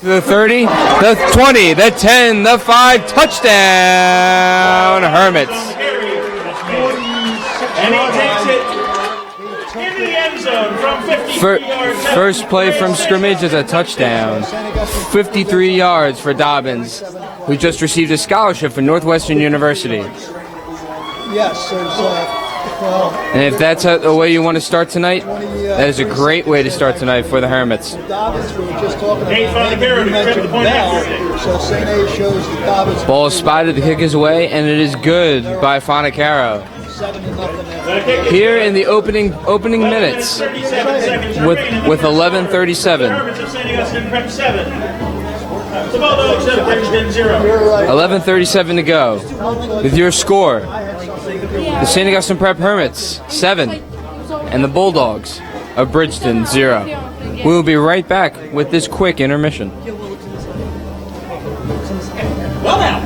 The 30, the 20, the 10, the 5, touchdown, Hermits. And he takes it in the end zone from 53 yards. First play from scrimmage is a touchdown. 53 yards for Dobbins, who just received a scholarship from Northwestern University. Yes, and if that's the way you want to start tonight, that is a great way to start tonight for the Hermits. Dobbins, we were just talking about. You mentioned Bell, so St. A shows the Dobbins. Ball is spotted, the kick is away, and it is good by Fonicaro. Here in the opening minutes with 11:37. 11:37 to go. With your score, the St. Augustine Prep Hermits 7 and the Bulldogs of Bridgeton 0. We will be right back with this quick intermission. Well now.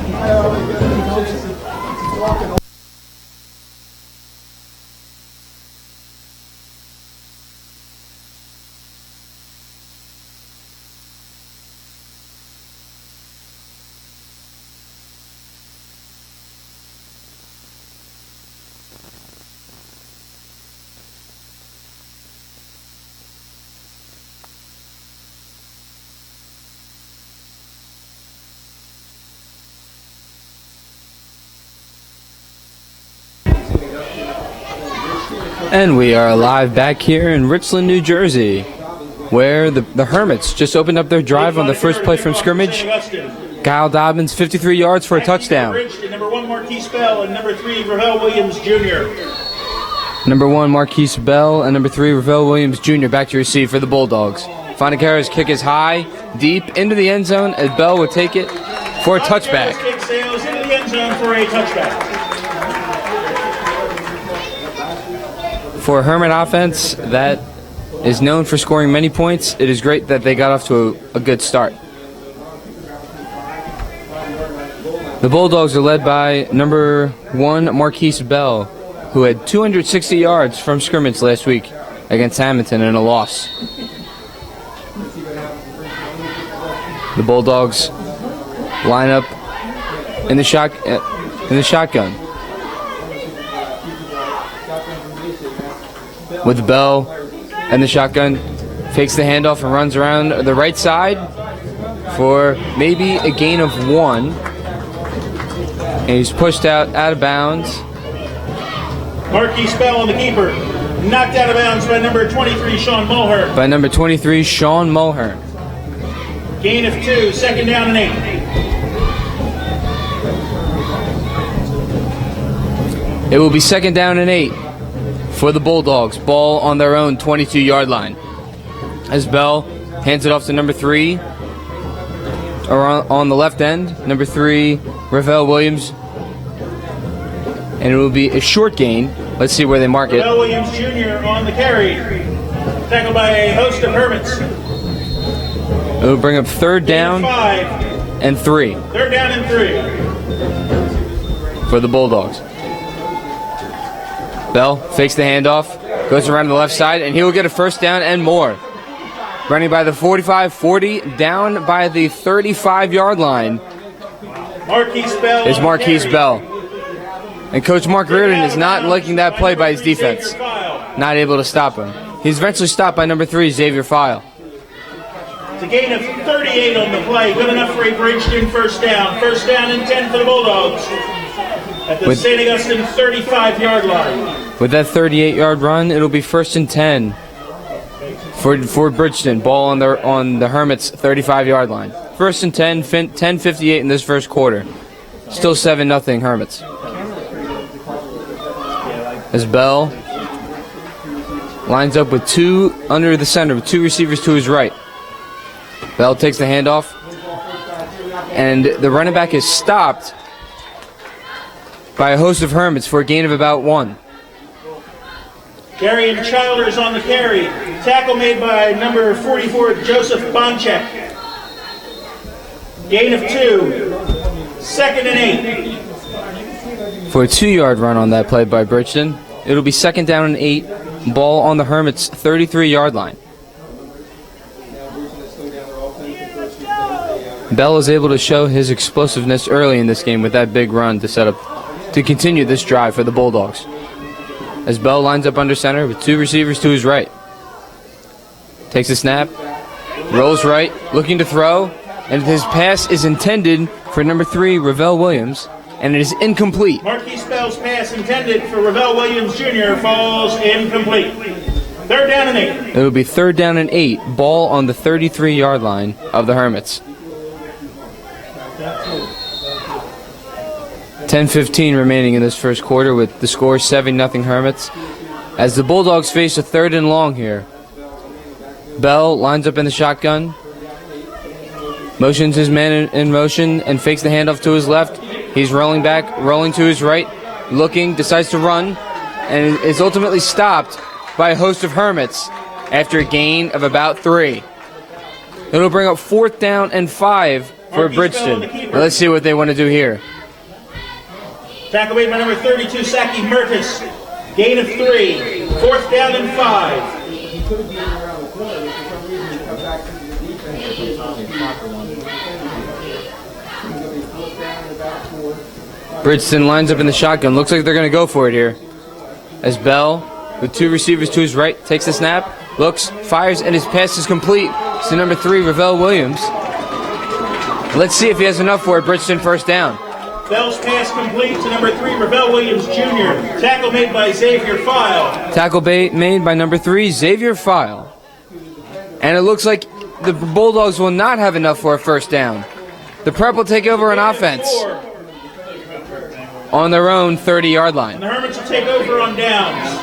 And we are live back here in Richland, New Jersey, where the Hermits just opened up their drive on the first play from scrimmage. Kyle Dobbins, 53 yards for a touchdown. Number 1, Marquise Bell, and number 3, Ravel Williams Jr. Number 1, Marquise Bell, and number 3, Ravel Williams Jr. back to receive for the Bulldogs. Fonicaro's kick is high, deep into the end zone, as Bell would take it for a touchback. Kick sails into the end zone for a touchback. For a Hermit offense that is known for scoring many points, it is great that they got off to a good start. The Bulldogs are led by number 1, Marquise Bell, who had 260 yards from scrimmage last week against Hamilton in a loss. The Bulldogs line up in the shotgun. With Bell and the shotgun, fakes the handoff and runs around the right side for maybe a gain of 1. And he's pushed out of bounds. Marquise Bell, the keeper, knocked out of bounds by number 23, Sean Mulhern. Gain of 2, second down and 8. It will be second down and 8 for the Bulldogs. Ball on their own 22-yard line. As Bell hands it off to number 3, or on the left end, number 3, Ravel Williams. And it will be a short gain. Let's see where they mark it. Ravel Williams Jr. on the carry. Tackled by a host of Hermits. It will bring up third down and 3. Third down and 3. For the Bulldogs. Bell fakes the handoff, goes around to the left side, and he will get a first down and more. Running by the 45-40, down by the 35-yard line is Marquise Bell. And Coach Mark Reardon is not liking that play by his defense. Not able to stop him. He's eventually stopped by number 3, Xavier File. It's a gain of 38 on the play. Good enough for a Bridgeton first down. First down and 10 for the Bulldogs. At the St. Augustine 35-yard line. With that 38-yard run, it'll be first and 10 for Bridgeton. Ball on the Hermits 35-yard line. First and 10, 10:58 in this first quarter. Still 7-0 Hermits. As Bell lines up with 2 under the center, with 2 receivers to his right. Bell takes the handoff, and the running back is stopped by a host of Hermits for a gain of about 1. Darian Childers on the carry. Tackle made by number 44, Joseph Bonchek. Gain of 2. Second and 8. For a 2-yard run on that play by Bridgeton, it'll be second down and 8. Ball on the Hermits' 33-yard line. Bell is able to show his explosiveness early in this game with that big run to set up to continue this drive for the Bulldogs. As Bell lines up under center with two receivers to his right. Takes a snap, rolls right, looking to throw, and his pass is intended for number 3, Ravel Williams, and it is incomplete. Marquise Bell's pass intended for Ravel Williams Jr. falls incomplete. 3rd down and 8. It'll be 3rd down and 8, ball on the 33-yard line of the Hermits. 10:15 remaining in this first quarter with the score 7-0 Hermits. As the Bulldogs face a 3rd and long here. Bell lines up in the shotgun, motions his man in motion, and fakes the handoff to his left. He's rolling back, rolling to his right, looking, decides to run, and is ultimately stopped by a host of Hermits after a gain of about 3. It'll bring up 4th down and 5 for Bridgeton. Now let's see what they want to do here. Tackle made by number 32, Saki Mertis. Gain of 3. 4th down and 5. Bridgeton lines up in the shotgun. Looks like they're going to go for it here. As Bell, with two receivers to his right, takes the snap, looks, fires, and his pass is complete to number 3, Ravel Williams. Let's see if he has enough for it. Bridgeton 1st down. Bell's pass complete to number 3, Ravel Williams Jr. Tackle made by Xavier File. Tackle made by number 3, Xavier File. And it looks like the Bulldogs will not have enough for a 1st down. The Prep will take over on offense on their own 30-yard line. And the Hermits will take over on downs.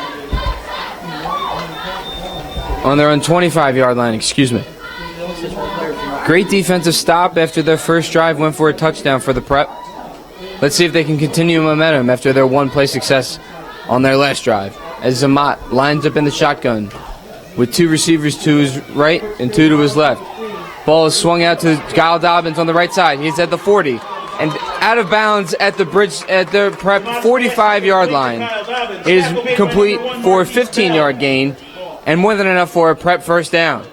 On their own 25-yard line, excuse me. Great defensive stop after their first drive went for a touchdown for the Prep. Let's see if they can continue momentum after their one-play success on their last drive. As Zamat lines up in the shotgun with two receivers to his right and two to his left. Ball is swung out to Kyle Dobbins on the right side. He's at the 40 and out of bounds at the Prep 45-yard line. It is complete for a 15-yard gain and more than enough for a Prep 1st down.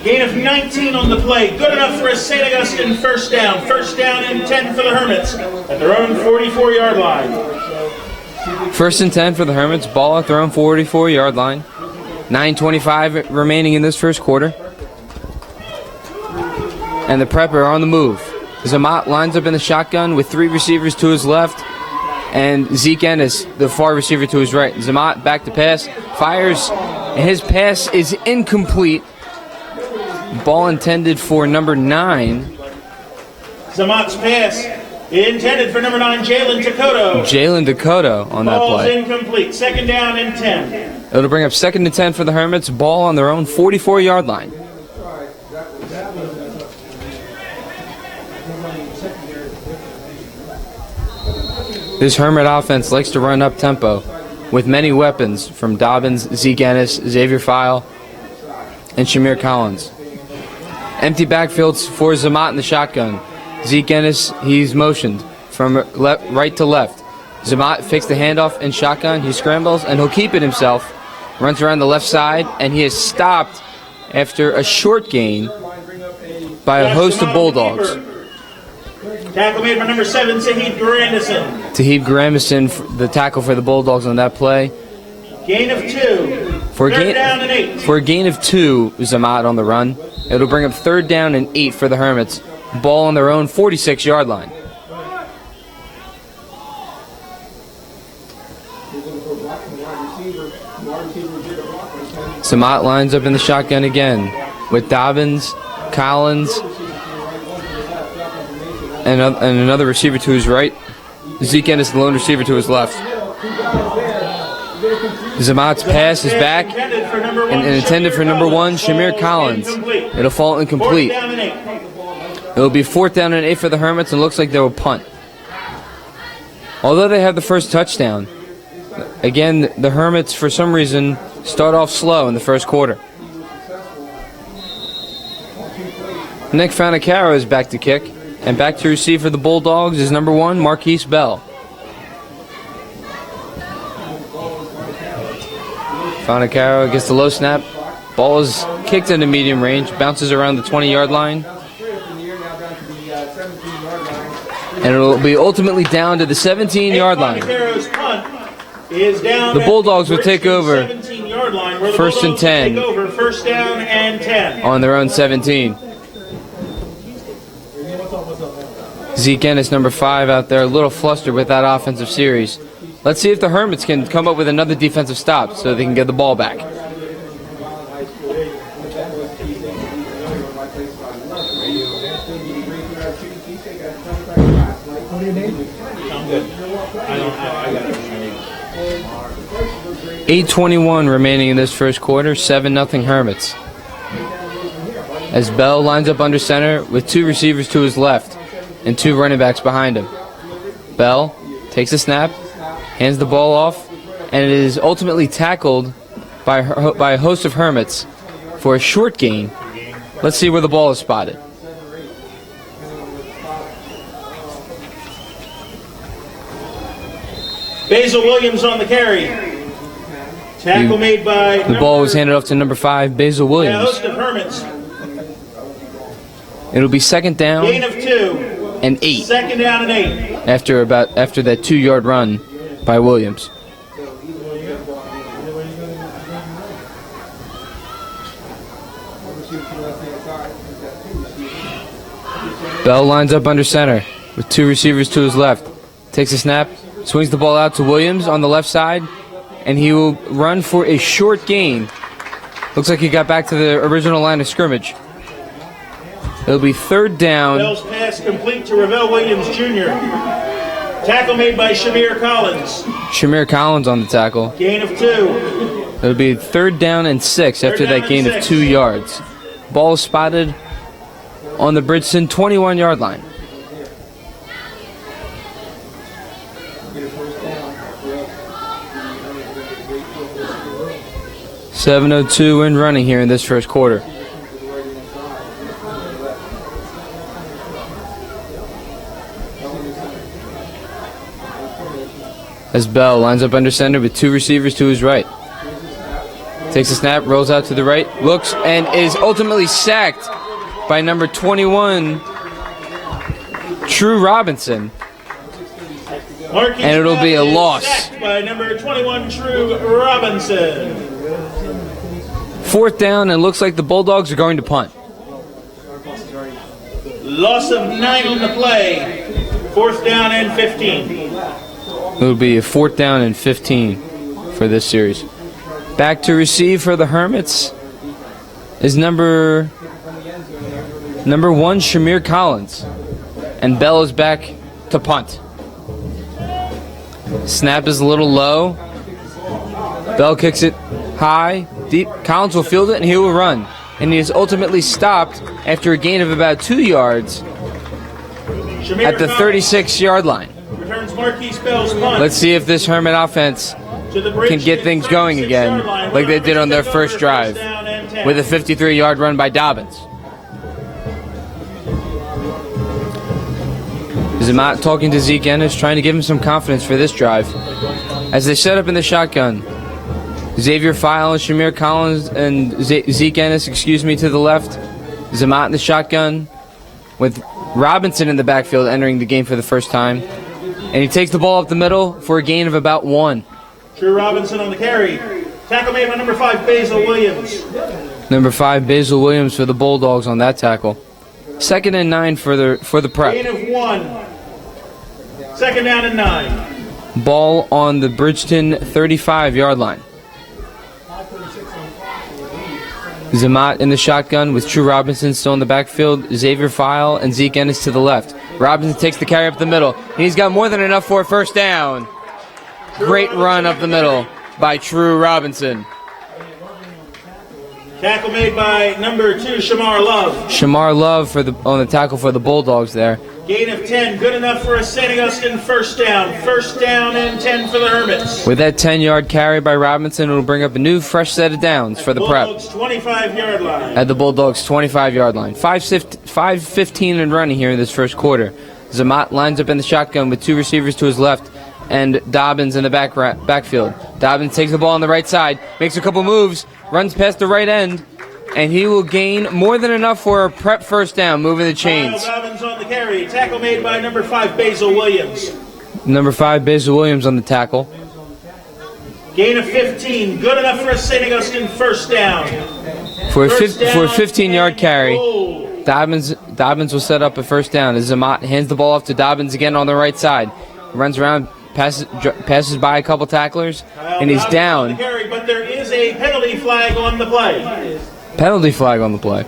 Gain of 19 on the play. Good enough for a St. Augustine 1st down. 1st down and 10 for the Hermits at their own 44-yard line. 1st and 10 for the Hermits. Ball at their own 44-yard line. 9:25 remaining in this first quarter. And the Prep are on the move. Zamat lines up in the shotgun with three receivers to his left and Zeke Ennis, the far receiver, to his right. Zamat back to pass, fires, and his pass is incomplete. Ball intended for number 9. Zamat's pass intended for number 9, Jalen Dakota. Jalen Dakota on that Ball's play. incomplete. 2nd down and 10. It'll bring up 2nd and 10 for the Hermits. Ball on their own 44-yard line. This Hermit offense likes to run up tempo with many weapons from Dobbins, Zeke Ennis, Xavier File, and Shamir Collins. Empty backfields for Zamat in the shotgun. Zeke Ennis, he's motioned from right to left. Zamat fakes the handoff in shotgun. He scrambles, and he'll keep it himself. Runs around the left side, and he is stopped after a short gain by a host of Bulldogs. Tackle made by number 7, Tahib Grandison. Tahib Grandison, the tackle for the Bulldogs on that play. Gain of 2. For a 3rd down and 8. For a gain of 2, Zamat on the run. It'll bring up 3rd down and 8 for the Hermits. Ball on their own 46-yard line. Zamat lines up in the shotgun again with Dobbins, Collins, and another receiver to his right. Zeke Ennis, the lone receiver, to his left. Zamat's pass is back and intended for number 1, Shamir Collins. It'll fall incomplete. It'll be 4th down and 8 for the Hermits, and looks like they will punt. Although they have the first touchdown, again, the Hermits, for some reason, start off slow in the first quarter. Nick Fanacaro is back to kick, and back to receive for the Bulldogs is number 1, Marquise Bell. Fanacaro gets the low snap, Ball is kicked into medium range, bounces around the 20-yard line. And it'll be ultimately down to the 17-yard line. The Bulldogs will take over first and 10 on their own 17. Zeke Ennis, number 5, out there, a little flustered with that offensive series. Let's see if the Hermits can come up with another defensive stop so they can get the ball back. I'm good. I got it. 8:21 remaining in this first quarter, 7-0 Hermits. As Bell lines up under center with 2 receivers to his left and 2 running backs behind him. Bell takes a snap, hands the ball off, and it is ultimately tackled by a host of Hermits for a short gain. Let's see where the ball is spotted. Basil Williams on the carry. Tackle made by... The ball was handed off to number 5, Basil Williams. A host of Hermits. It'll be second down Gain of 2. and 8 Second down and 8. after that 2-yard run by Williams. Bell lines up under center with 2 receivers to his left. Takes a snap, swings the ball out to Williams on the left side, and he will run for a short gain. Looks like he got back to the original line of scrimmage. It'll be third down. Bell's pass complete to Ravel Williams Jr. Tackle made by Shamir Collins. Shamir Collins on the tackle. Gain of 2. It'll be third down and 6 after that gain of 2 yards. Ball is spotted on the Bridgeton 21-yard line. .702 in running here in this first quarter. As Bell lines up under center with 2 receivers to his right. Takes a snap, rolls out to the right, looks, and is ultimately sacked by number 21, True Robinson. And it'll be a loss. Sacked by number 21, True Robinson. 4th down, and looks like the Bulldogs are going to punt. Loss of 9 on the play. 4th down and 15. It'll be a 4th down and 15 for this series. Back to receive for the Hermits is number 1, Shamir Collins. And Bell is back to punt. Snap is a little low. Bell kicks it high, deep. Collins will field it, and he will run. And he is ultimately stopped after a gain of about 2 yards at the 36-yard line. Returns Marquise Bell's punt. Let's see if this Hermit offense can get things going again like they did on their first drive with a 53-yard run by Dobbins. Zamat talking to Zeke Ennis, trying to give him some confidence for this drive. As they set up in the shotgun, Xavier File and Shamir Collins and Zeke Ennis, to the left. Zamat in the shotgun with Robinson in the backfield entering the game for the first time. And he takes the ball up the middle for a gain of about 1. True Robinson on the carry. Tackle made by number 5, Basil Williams. Number 5, Basil Williams for the Bulldogs on that tackle. 2nd and 9 for the prep. Gain of 1. 2nd down and 9. Ball on the Bridgeton 35-yard line. Zamat in the shotgun with True Robinson still in the backfield. Xavier File and Zeke Ennis to the left. Robinson takes the carry up the middle. He's got more than enough for a first down. Great run up the middle by True Robinson. Tackle made by number 2, Shamar Love. Shamar Love on the tackle for the Bulldogs there. Gain of 10, good enough for a St. Augustine first down. 1st down and 10 for the Hermits. With that 10-yard carry by Robinson, it'll bring up a new fresh set of downs for the prep. Bulldogs 25-yard line. At the Bulldogs 25-yard line. 5:15 in running here in this first quarter. Zamat lines up in the shotgun with 2 receivers to his left and Dobbins in the backfield. Dobbins takes the ball on the right side, makes a couple moves, runs past the right end, and he will gain more than enough for a prep first down, moving the chains. Dobbins on the carry. Tackle made by number 5, Basil Williams. Number 5, Basil Williams on the tackle. Gain of 15. Good enough for a St. Augustine first down. For a 15-yard carry, Dobbins will set up a first down as Zamat hands the ball off to Dobbins again on the right side. Runs around, passes by a couple tacklers, and he's down. Carry, but there is a penalty flag on the play. Penalty flag on the play.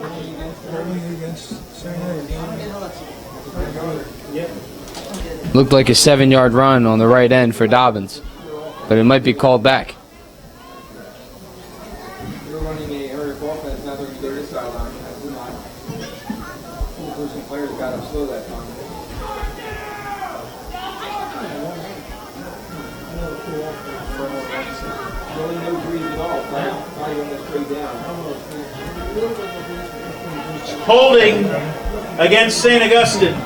Looked like a 7-yard run on the right end for Dobbins, but it might be called back. You're running a aerial offense, now they're going to go this sideline. That's not. Two-person players got up slow that time. Really no breeze at all. Not even that straight down. Holding against St. Augustine.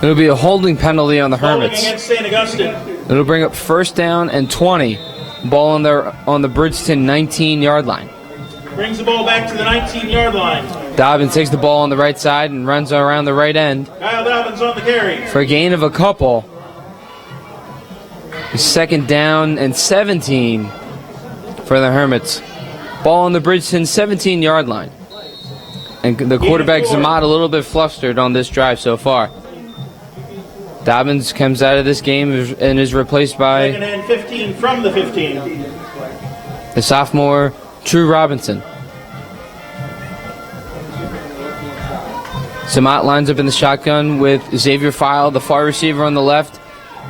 It'll be a holding penalty on the Holding Hermits. against St. Augustine. It'll bring up first down and 20. Ball on the Bridgeton 19-yard line. Brings the ball back to the 19-yard line. Dobbins takes the ball on the right side and runs around the right end Kyle Dobbins on the carry. for a gain of a couple. Second down and 17 for the Hermits. Ball on the Bridgeton 17-yard line. And the quarterback Zamat a little bit flustered on this drive so far. Dobbins comes out of this game and is replaced by Second and 15 from the 15. the sophomore True Robinson. Zamat lines up in the shotgun with Xavier File, the far receiver on the left,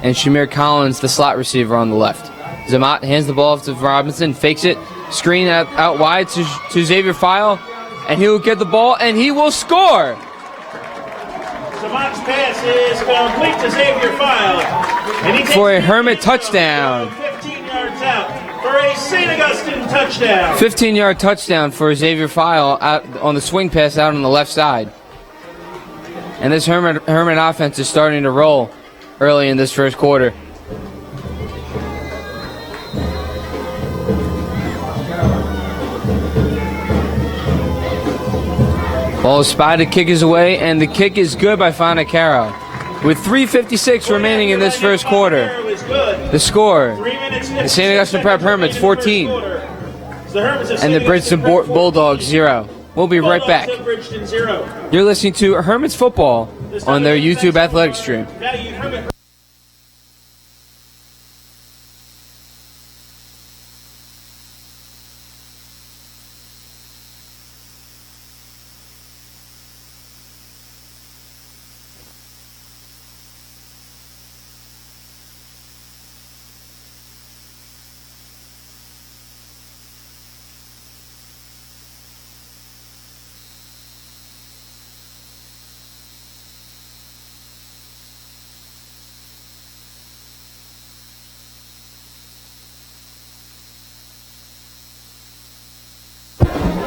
and Shamir Collins, the slot receiver on the left. Zamat hands the ball off to Robinson, fakes it, screen out wide to Xavier File, and he will get the ball, and he will score! Zamat's pass is complete to Xavier File. And he For a takes Hermit touchdown. 15 yards out for a St. Augustine touchdown. 15-yard touchdown for Xavier File out on the swing pass out on the left side. And this Hermit offense is starting to roll early in this first quarter. Ball is spotted, kick is away, and the kick is good by Fonacaro. With 3:56 remaining in this first quarter. The score, the St. Augustine Prep Hermits 14, and the Bridgeton Bulldogs 0. We'll be right back. You're listening to Hermits Football on their YouTube athletic stream.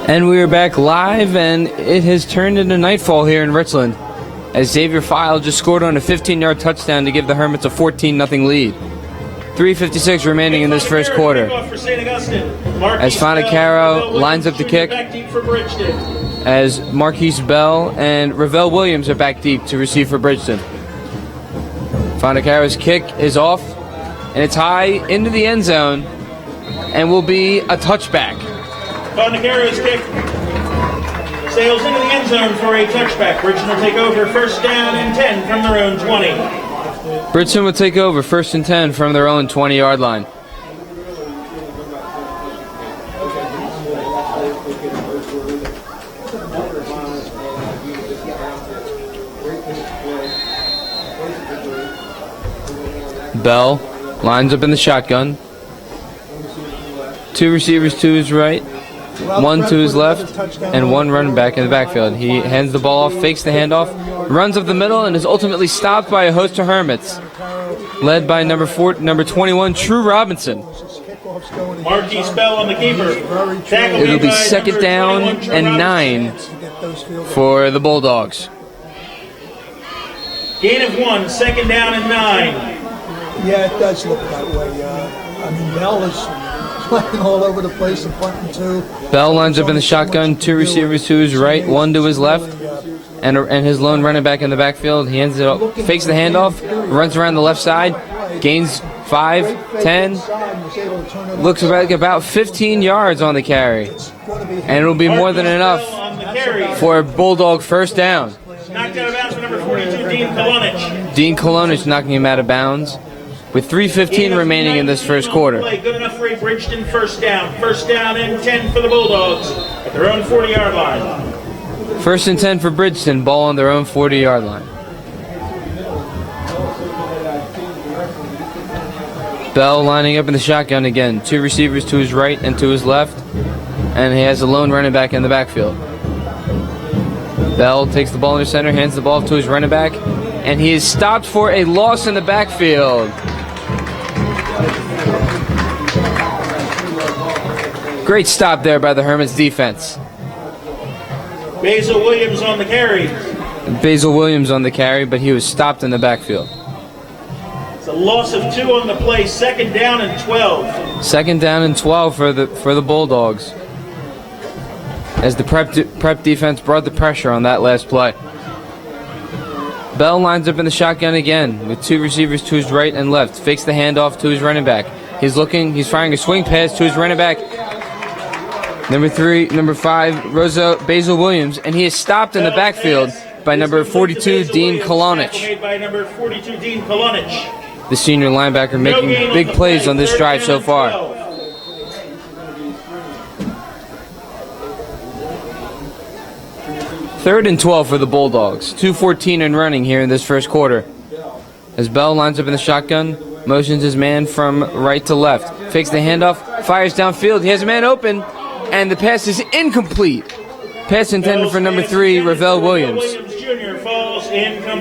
And we are back live, and it has turned into nightfall here in Richland as Xavier File just scored on a 15-yard touchdown to give the Hermits a 14-0 lead. 3:56 remaining in this first quarter. As Fonacaro lines up the kick, as Marquise Bell and Ravel Williams are back deep to receive for Bridgeton. Fonacaro's kick is off, and it's high into the end zone, and will be a touchback. Fonacaro's kick sails into the end zone for a touchback. Bridgeton will take over first down and 10 from their own 20. Bridgeton will take over first and 10 from their own 20-yard line. Bell lines up in the shotgun. Two receivers to his right, one to his left, and one running back in the backfield. He hands the ball off, fakes the handoff, runs up the middle, and is ultimately stopped by a host of Hermits, led by number 21, True Robinson. Marquise Bell on the keeper. It'll be second down and 9 for the Bulldogs. Gain of 1, second down and 9. Yeah, it does look that way. I mean, Bell is playing all over the place and punting too. Bell lines up in the shotgun, 2 receivers to his right, 1 to his left, and his lone running back in the backfield. He hands it up, fakes the handoff, runs around the left side, gains 5, 10, looks like about 15 yards on the carry, and it'll be more than enough for a Bulldog first down. Knocked out of bounds for number 42, Dean Kolonich. Dean Kolonich knocking him out of bounds with 3:15 remaining in this first quarter. Good enough for a Bridgeton first down. First down and 10 for the Bulldogs at their own 40-yard line. First and 10 for Bridgeton, ball on their own 40-yard line. Bell lining up in the shotgun again. 2 receivers to his right and to his left, and he has a lone running back in the backfield. Bell takes the ball in the center, hands the ball to his running back, and he is stopped for a loss in the backfield. Great stop there by the Hermits defense. Basil Williams on the carry. Basil Williams on the carry, but he was stopped in the backfield. It's a loss of 2 on the play. Second down and 12. Second down and 12 for the Bulldogs, as the prep defense brought the pressure on that last play. Bell lines up in the shotgun again with 2 receivers to his right and left. Fakes the handoff to his running back. He's firing a swing pass to his running back, number 5, Basil Williams, and he is stopped in the backfield by number 42, Dean Kolonich. Made by number 42, Dean Kolonich. The senior linebacker making big plays on this drive so far. 3rd and 12 for the Bulldogs. 2:14 in running here in this first quarter. As Bell lines up in the shotgun, motions his man from right to left. Fakes the handoff, fires downfield. He has a man open, and the pass is incomplete. Pass intended for number 3, Ravel Williams.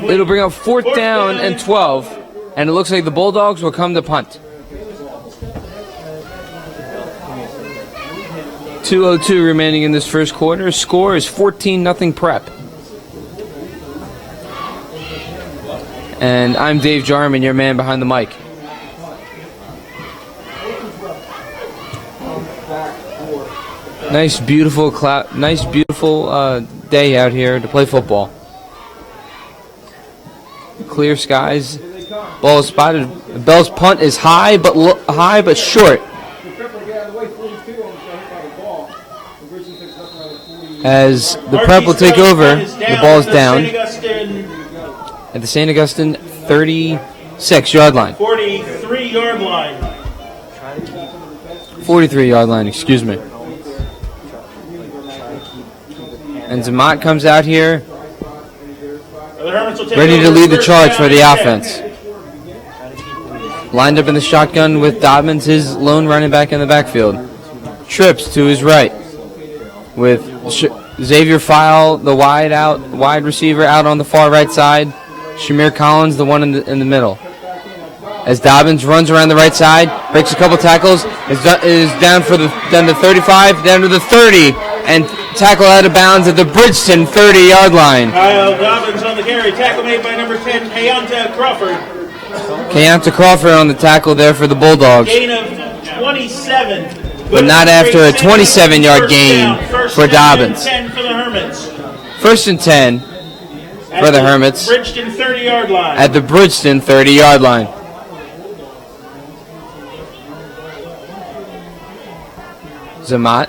It'll bring up 4th down and 12, and it looks like the Bulldogs will come to punt. 2:02 remaining in this first quarter. Score is 14-0 Prep. And I'm Dave Jarman, your man behind the mic. Nice, beautiful day out here to play football. Clear skies. Ball is spotted. Bell's punt is high but short. As the Prep will take over, the ball is down at the St. Augustine 36-yard line. 43-yard line. 43-yard line, excuse me. And Zamat comes out here, ready to lead the charge for the offense. Lined up in the shotgun with Dobbins, his lone running back in the backfield. Trips to his right with Xavier File, the wide receiver, out on the far right side. Shamir Collins, the one in the middle. As Dobbins runs around the right side, breaks a couple tackles, is down the 35, down to the 30, and tackle out of bounds at the Bridgeton 30-yard line. Kyle Dobbins on the carry. Tackle made by number 10, Kayonta Crawford. Kayonta Crawford on the tackle there for the Bulldogs. Gain of 27. But not after a 27-yard gain for Dobbins. 10 for the Hermits. 1st and 10 for the Hermits. Bridgeton 30-yard line. At the Bridgeton 30-yard line. Zamat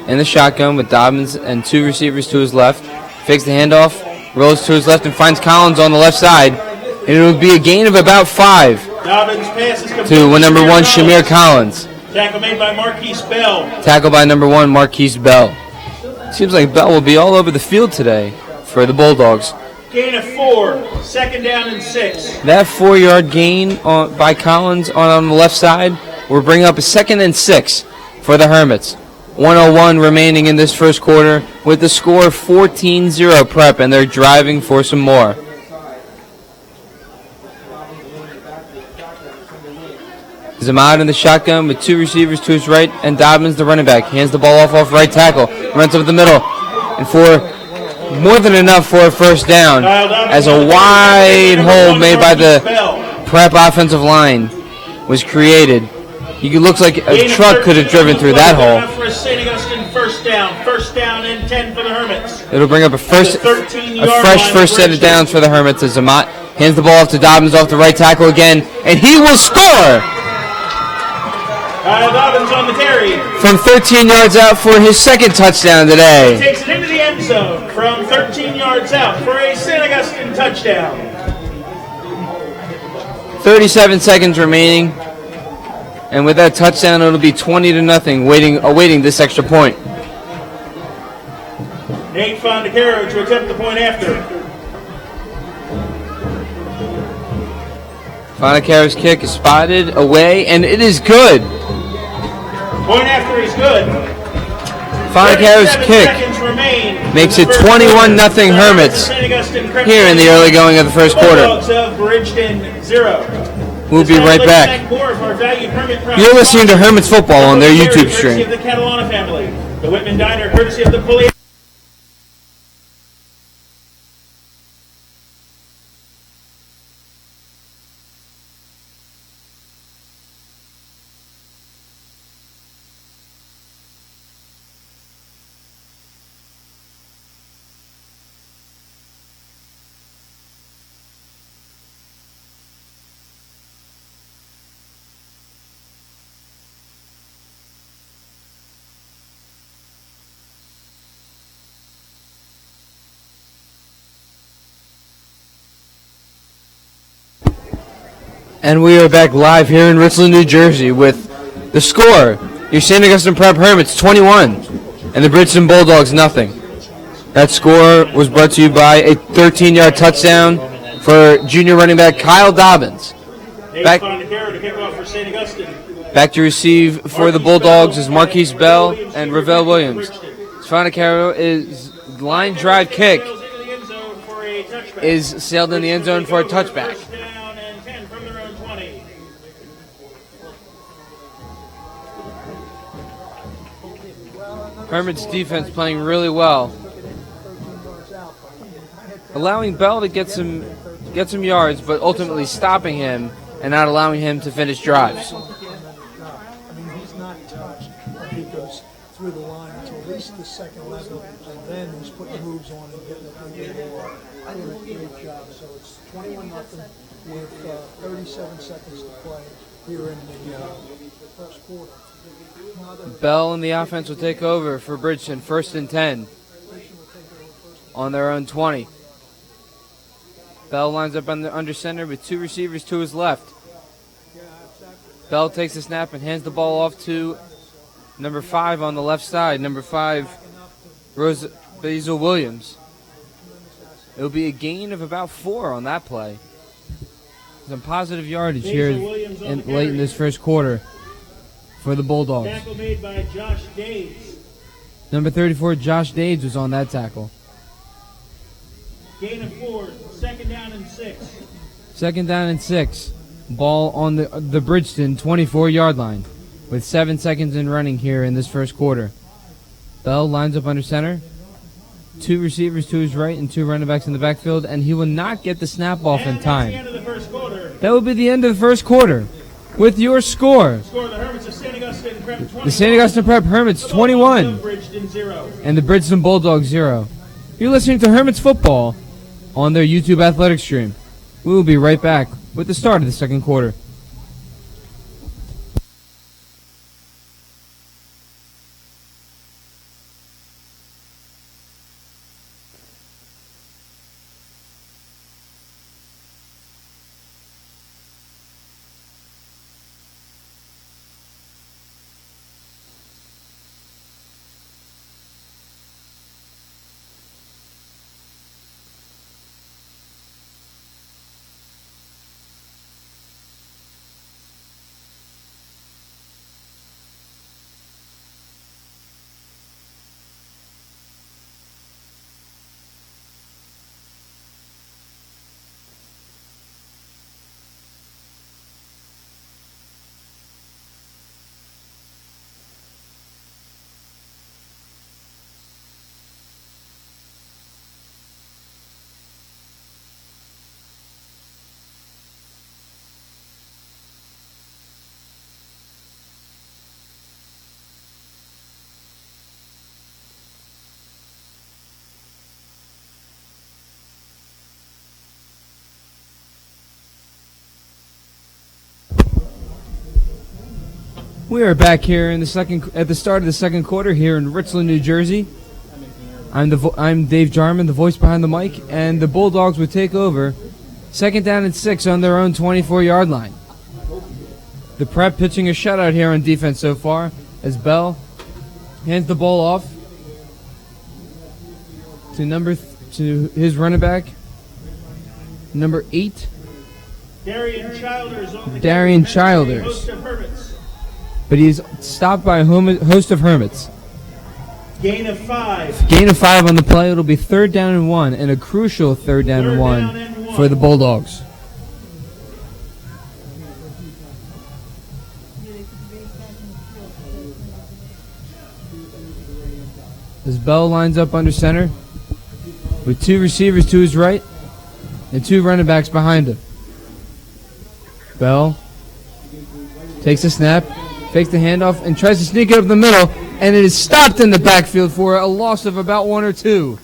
in the shotgun with Dobbins and 2 receivers to his left. Fakes the handoff, rolls to his left and finds Collins on the left side. And it will be a gain of about 5 Dobbins passes to number 1, Shamir Collins. Tackle made by Marquise Bell. Tackle by number 1, Marquise Bell. Seems like Bell will be all over the field today for the Bulldogs. Gain of 4. 2nd down and 6. That 4-yard gain by Collins on the left side will bring up a 2nd and 6 for the Hermits. 1:01 remaining in this first quarter with the score 14-0 Prep, and they're driving for some more. Zamat in the shotgun with 2 receivers to his right and Dobbins the running back. Hands the ball off right tackle. Runs up the middle. And for more than enough for a first down as a wide hole made by the Prep offensive line was created. He looks like a Gain of truck could have 13 driven on through the play. that Good hole. enough for a St. Augustine first down. First down and 10 for the Hermits. It'll bring up a fresh 13-yard first set of downs for the Hermits as Amat hands the ball off to Dobbins off the right tackle again, and he will score Dobbins on the carry. from 13 yards out for his second touchdown today. Takes it into the end zone from 13 yards out for a St. Augustine touchdown. 37 seconds remaining, and with that touchdown, it'll be 20-0, awaiting this extra point. Nate Fondacaro to attempt the point after. Fonacaro's kick is spotted away, and it is good. Point after is good. Fonacaro's 37 kick seconds remain makes in it the first 21-0 quarter. Hermits St. Augustine Prep here in the early going of the first quarter. Bulldogs of Bridgeton 0. We'll be right back. You're listening to Hermits Football on their YouTube stream. Courtesy of the Catalana family. The Whitman Diner, courtesy of the Police. And we are back live here in Richland, New Jersey with the score. Your St. Augustine Prep Hermits 21 and the Bridgeton Bulldogs nothing. That score was brought to you by a 13-yard touchdown for junior running back Kyle Dobbins. Back to receive for the Bulldogs is Marquise Bell and Ravel Williams. Fonacaro is line drive kick is sailed in the end zone for a touchback. Hermit's defense playing really well, allowing Bell to get some yards, but ultimately stopping him and not allowing him to finish drives. I mean, he's not touched when he goes through the line until at least the second level, and then he's putting moves on and getting the ball. I did a great job. So it's 21-0 with 37 seconds to play here in the first quarter. Bell and the offense will take over for Bridgeton, 1st and 10 on their own 20. Bell lines up under center with two receivers to his left. Bell takes the snap and hands the ball off to number 5 on the left side, number 5, Basil Williams. It will be a gain of about 4 on that play. Some positive yardage here late in this first quarter for the Bulldogs. Tackle made by Josh Dades. Number 34, Josh Dades, was on that tackle. Gain of 4, second down and 6. Second down and 6. Ball on the Bridgeton 24-yard line with 7 seconds in running here in this first quarter. Bell lines up under center. 2 receivers to his right and 2 running backs in the backfield, and he will not get the snap off in time. The end of the first quarter. That will be the end of the first quarter. With your score, Score the Hermits of St. Augustine Prep 21. the St. Augustine Prep Hermits 21 Bridgeton 0. and the Bridgeton Bulldogs 0. You're listening to Hermits Football on their YouTube athletic stream. We will be right back with the start of the second quarter. We are back here in at the start of the second quarter here in Richland, New Jersey. I'm Dave Jarman, the voice behind the mic, and the Bulldogs would take over. Second down and 6 on their own 24-yard line. The Prep pitching a shutout here on defense so far as Bell hands the ball off to his running back, number 8, Darian Childers. But he's stopped by a host of Hermits. Gain of 5. Gain of 5 on the play. It'll be 3rd down and 1, and a crucial 3rd down and 1 for the Bulldogs. As Bell lines up under center with 2 receivers to his right and 2 running backs behind him. Bell takes a snap, fakes the handoff, and tries to sneak it up the middle, and it is stopped in the backfield for a loss of about 1 or 2.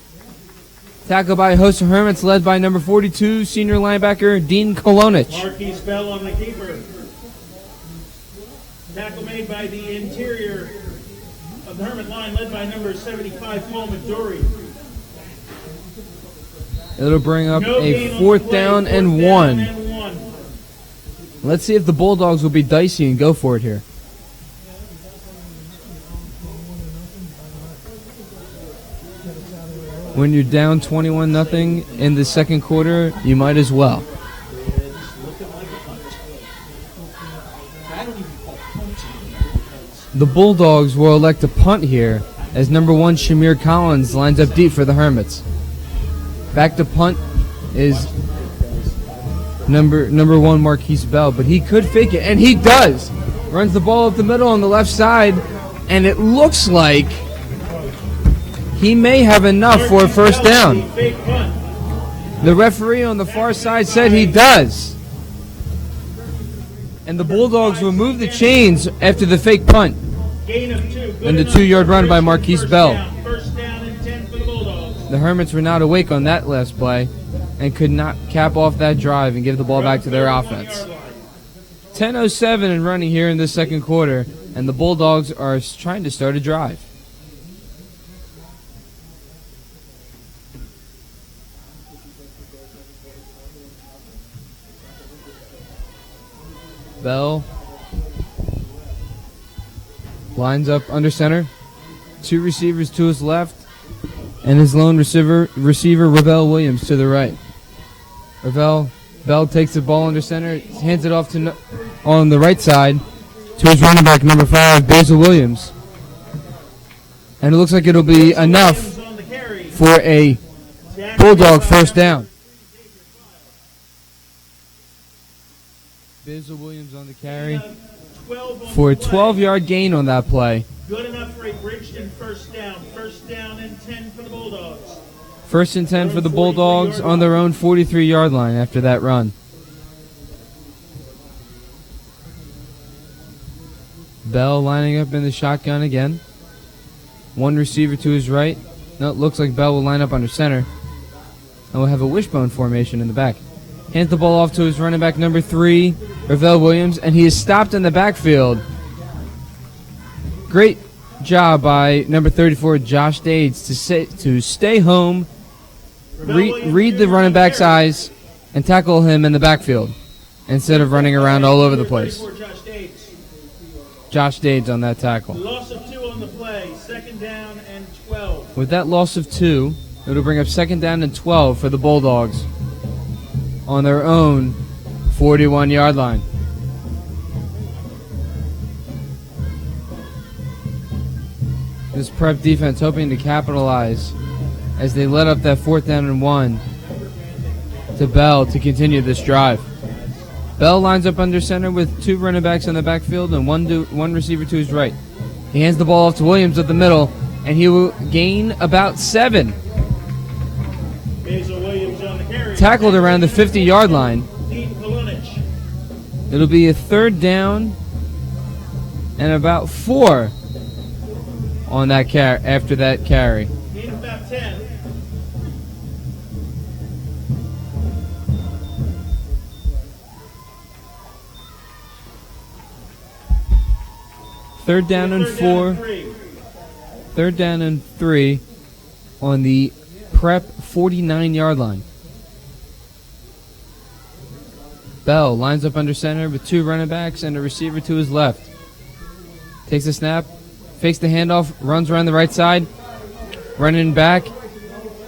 Tackled by a host of Hermits, led by number 42, senior linebacker Dean Kolonich. Marquise Bell on the keeper. Tackle made by the interior of the Hermit line, led by number 75, Paul McDory. It'll bring up a 4th down and 1. Let's see if the Bulldogs will be dicey and go for it here. When you're down 21-0 in the second quarter, you might as well. The Bulldogs will elect to punt here as number 1 Shamir Collins lines up deep for the Hermits. Back to punt is number 1 Marquise Bell, but he could fake it, and he does. Runs the ball up the middle on the left side, and it looks like he may have enough for a 1st down. The referee on the far side said he does. And the Bulldogs will move the chains after the fake punt. And the 2-yard run by Marquise Bell. The Hermits were not awake on that last play and could not cap off that drive and give the ball back to their offense. 10:07 and running here in this second quarter, and the Bulldogs are trying to start a drive. Bell lines up under center. 2 receivers to his left, and his lone receiver Ravel Williams to the right. Bell takes the ball under center, hands it off to on the right side to his running back number 5, Basil Williams. And it looks like it'll be enough for a Bulldog 1st down. Basil Williams on the carry for a 12-yard gain on that play. Good enough for a Bridgeton 1st down. 1st down and 10 for the Bulldogs. 1st and 10 for the Bulldogs on their own 43-yard line after that run. Bell lining up in the shotgun again. 1 receiver to his right. No, it looks like Bell will line up under center. And we'll have a wishbone formation in the back. Hands the ball off to his running back number 3, Ravel Williams, and he is stopped in the backfield. Great job by number 34, Josh Dades, to stay home, read the running back's eyes, and tackle him in the backfield instead of running around all over the place. Josh Dades on that tackle. Loss of 2 on the play, 2nd down and 12. With that loss of 2, it'll bring up 2nd down and 12 for the Bulldogs on their own 41-yard line. This Prep defense hoping to capitalize as they let up that 4th down and 1 to Bell to continue this drive. Bell lines up under center with 2 running backs in the backfield and one receiver to his right. He hands the ball off to Williams at the middle, and he will gain about 7. Basil Williams on the carry. Tackled around the 50-yard line. It'll be a 3rd down and about 4 on that after that carry. Gain of about 10. Third down and 4. Third down and 3 on the Prep 49-yard line. Bell lines up under center with 2 running backs and a receiver to his left. Takes a snap, fakes the handoff, runs around the right side, running back,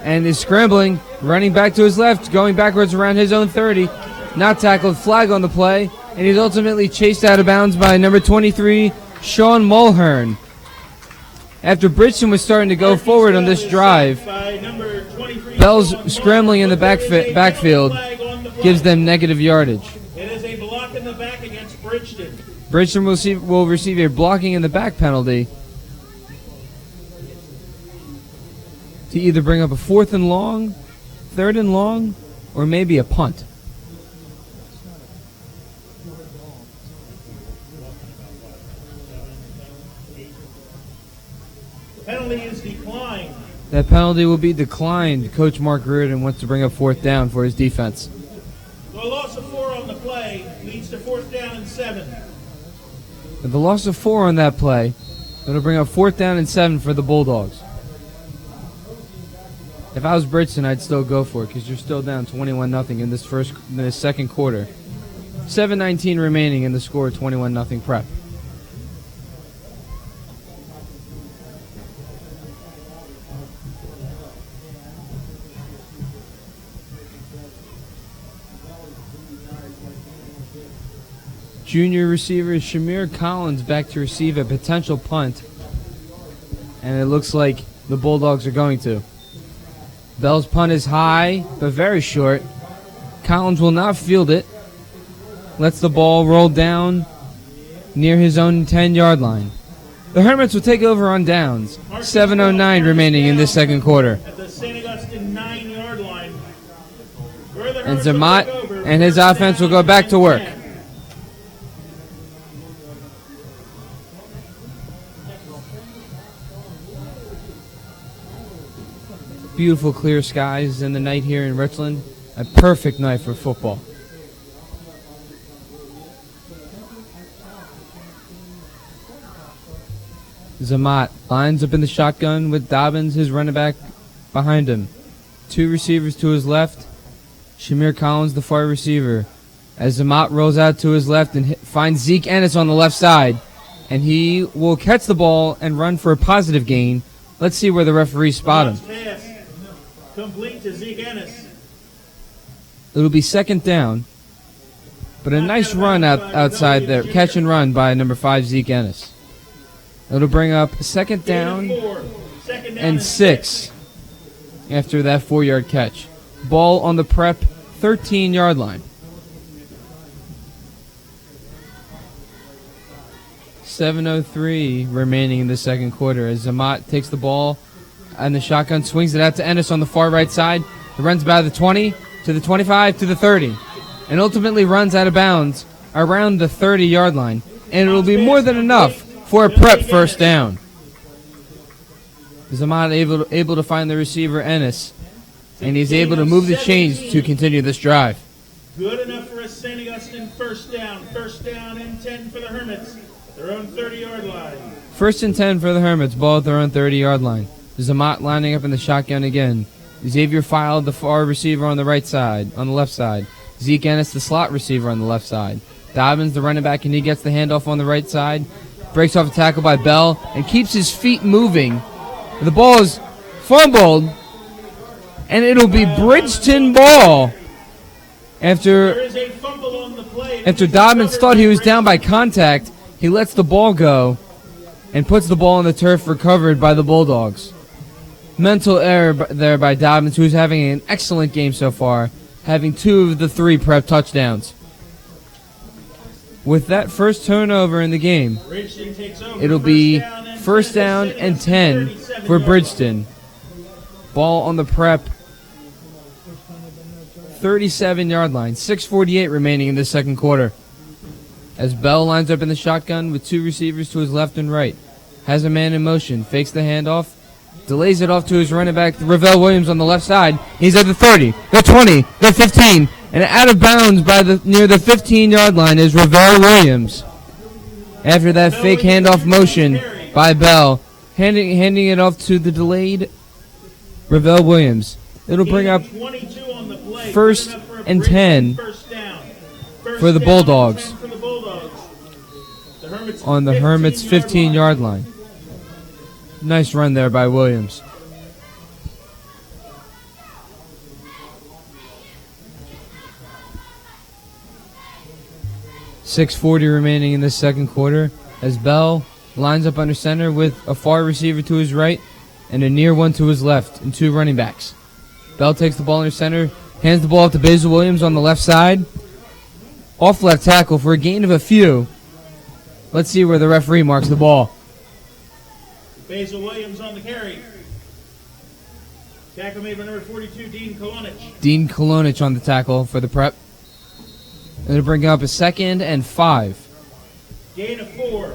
and is scrambling, running back to his left, going backwards around his own 30. Not tackled, flag on the play, and he's ultimately chased out of bounds by number 23, Sean Mulhern. After Bridgeton was starting to go forward on this drive, Bell's scrambling in the backfield gives them negative yardage. It is a block in the back against Bridgeton. Bridgeton will receive a blocking in the back penalty to either bring up a 4th and long, 3rd and long, or maybe a punt. The penalty is declined. That penalty will be declined. Coach Mark Reardon wants to bring up 4th down for his defense. So a loss of 4 on the play leads to 4th down and 7. With the loss of 4 on that play, it'll bring up 4th down and 7 for the Bulldogs. If I was Bridgeton, I'd still go for it because you're still down 21-0 in this second quarter. 7:19 remaining in the score, 21-0 Prep. Junior receiver Shamir Collins back to receive a potential punt. And it looks like the Bulldogs are going to. Bell's punt is high, but very short. Collins will not field it. Lets the ball roll down near his own 10-yard line. The Hermits will take over on downs. 7:09 remaining in this second quarter. At the St. Augustine 9-yard line. And Zamat and his offense will go back to work. Beautiful clear skies in the night here in Richland. A perfect night for football. Zamat lines up in the shotgun with Dobbins, his running back, behind him. 2 receivers to his left. Shamir Collins, the far receiver. As Zamat rolls out to his left and finds Zeke Ennis on the left side. And he will catch the ball and run for a positive gain. Let's see where the referees spot him. Complete to Zeke Ennis. It'll be 2nd down. But a nice run outside there. Catch and run by number 5, Zeke Ennis. It'll bring up 2nd down and 6 after that 4-yard catch. Ball on the Prep 13-yard line. 7:03 remaining in the second quarter as Zamat takes the ball and the shotgun, swings it out to Ennis on the far right side. He runs by the 20 to the 25 to the 30 and ultimately runs out of bounds around the 30-yard line. And it'll be more than enough for a Prep 1st down. Zamat able to find the receiver Ennis, and he's able to move the chains to continue this drive. Good enough for a St. Augustine 1st down. 1st down and 10 for the Hermits. Their own 30-yard line. 1st and 10 for the Hermits, ball at their own 30-yard line. Zamat lining up in the shotgun again. Xavier File, the far receiver on the right side, on the left side. Zeke Ennis, the slot receiver on the left side. Dobbins, the running back, and he gets the handoff on the right side. Breaks off a tackle by Bell and keeps his feet moving. The ball is fumbled, and it'll be Bridgeton ball. After Dobbins thought he was down by contact, he lets the ball go and puts the ball on the turf, recovered by the Bulldogs. Mental error there by Dobbins, who's having an excellent game so far, having 2 of the 3 Prep touchdowns. With that first turnover in the game, it'll be 1st down and 10 for Bridgeton. Ball on the Prep 37-yard line. 6:48 remaining in this second quarter. As Bell lines up in the shotgun with 2 receivers to his left and right. Has a man in motion. Fakes the handoff. Delays it off to his running back, Ravel Williams, on the left side. He's at the 30, the 20, the 15, and out of bounds by near the 15-yard line is Ravel Williams. After that fake handoff motion by Bell, handing it off to the delayed Ravel Williams. It'll bring up 22 on the play. first Good enough for a and Bridgeton 10 first down. First for the down Bulldogs. and 10 for the Bulldogs. The Hermits On the Hermits 15-yard line. Nice run there by Williams. .640 remaining in this second quarter as Bell lines up under center with a far receiver to his right and a near one to his left and two running backs. Bell takes the ball under center, hands the ball up to Basil Williams on the left side. Off left tackle for a gain of a few. Let's see where the referee marks the ball. Basil Williams on the carry. Tackle made by number 42, Dean Kolonich. Dean Kolonich on the tackle for the Prep. It'll bring up a 2nd and 5. Gain of 4.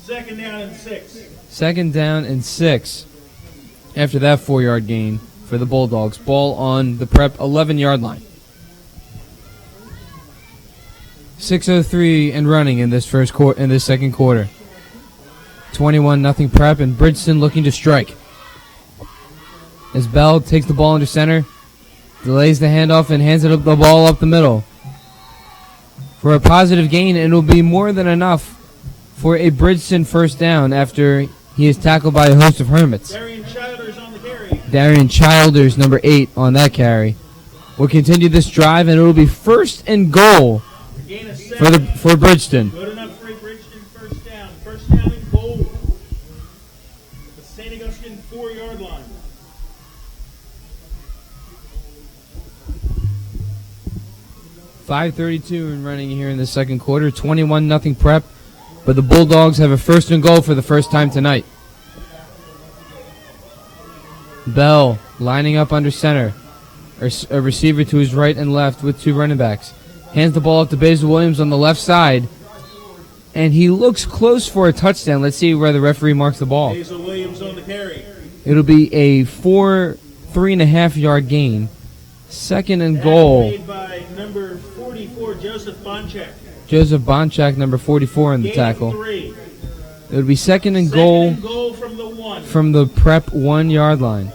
Second down and 6. 2nd down and 6. After that 4-yard gain for the Bulldogs. Ball on the Prep 11-yard line. 6:03 and running in this second quarter. 21-0 Prep and Bridgeton looking to strike. As Bell takes the ball under center, delays the handoff and hands the ball up the middle for a positive gain, and it will be more than enough for a Bridgeton first down after he is tackled by a host of Hermits. Darian Childers on the carry. Darian Childers, number 8, on that carry. Will continue this drive, and it will be 1st and goal Gain of 7. for Bridgeton. Good enough for a Bridgeton first down. First down and goal. The St. Augustine 4-yard line. .532 and running here in the second quarter. 21-0 Prep, but the Bulldogs have a 1st and goal for the first time tonight. Bell lining up under center. A receiver to his right and left with two running backs. Hands the ball up to Basil Williams on the left side. And he looks close for a touchdown. Let's see where the referee marks the ball. Basil Williams on the carry. It'll be a 3.5-yard gain. 2nd and goal. Made by number 44, Joseph Bonchak. Joseph Bonchak, number 44 in the Gain tackle. of 3. It would be 2nd and Second goal and goal from the 1. from the Prep 1-yard line.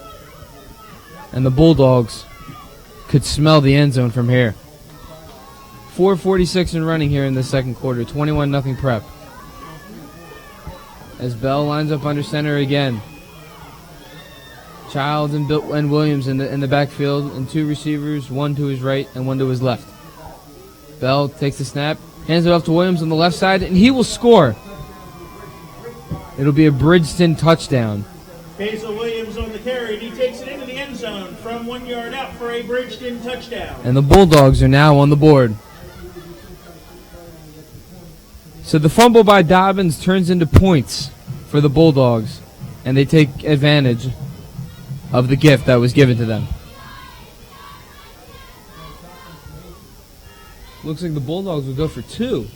And the Bulldogs could smell the end zone from here. 4:46 and running here in the second quarter. 21-0 Prep. As Bell lines up under center again. Childs and Williams in the backfield, and two receivers, one to his right and one to his left. Bell takes the snap, hands it off to Williams on the left side, and he will score. It'll be a Bridgeton touchdown. Basil Williams on the carry, and he takes it into the end zone from 1 yard out for a Bridgeton touchdown. And the Bulldogs are now on the board. So the fumble by Dobbins turns into points for the Bulldogs, and they take advantage of the gift that was given to them. Looks like the Bulldogs will go for 2.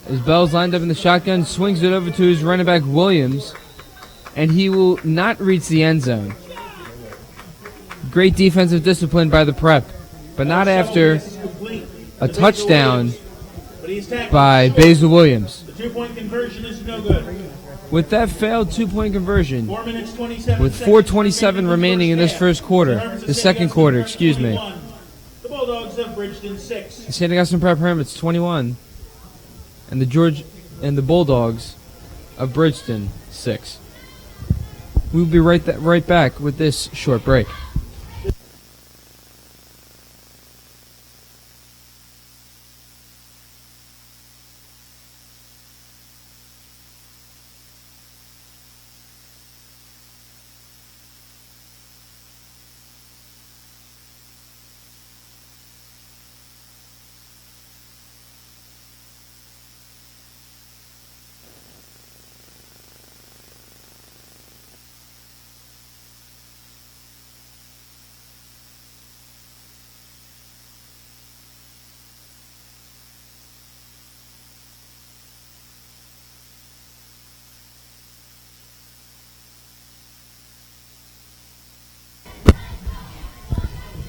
As Bell's lined up in the shotgun, swings it over to his running back Williams, and he will not reach the end zone. Great defensive discipline by the Prep, but not after a touchdown by Basil Williams. The 2-point conversion is no good. With that failed 2-point conversion, 4 minutes, 27 with seconds 4:27 remaining in this first quarter, the second quarter, excuse me. The Bulldogs of Bridgeton 6. The St. Augustine Prep Hermits 21, and the Bulldogs of Bridgeton 6. We'll be right back with this short break.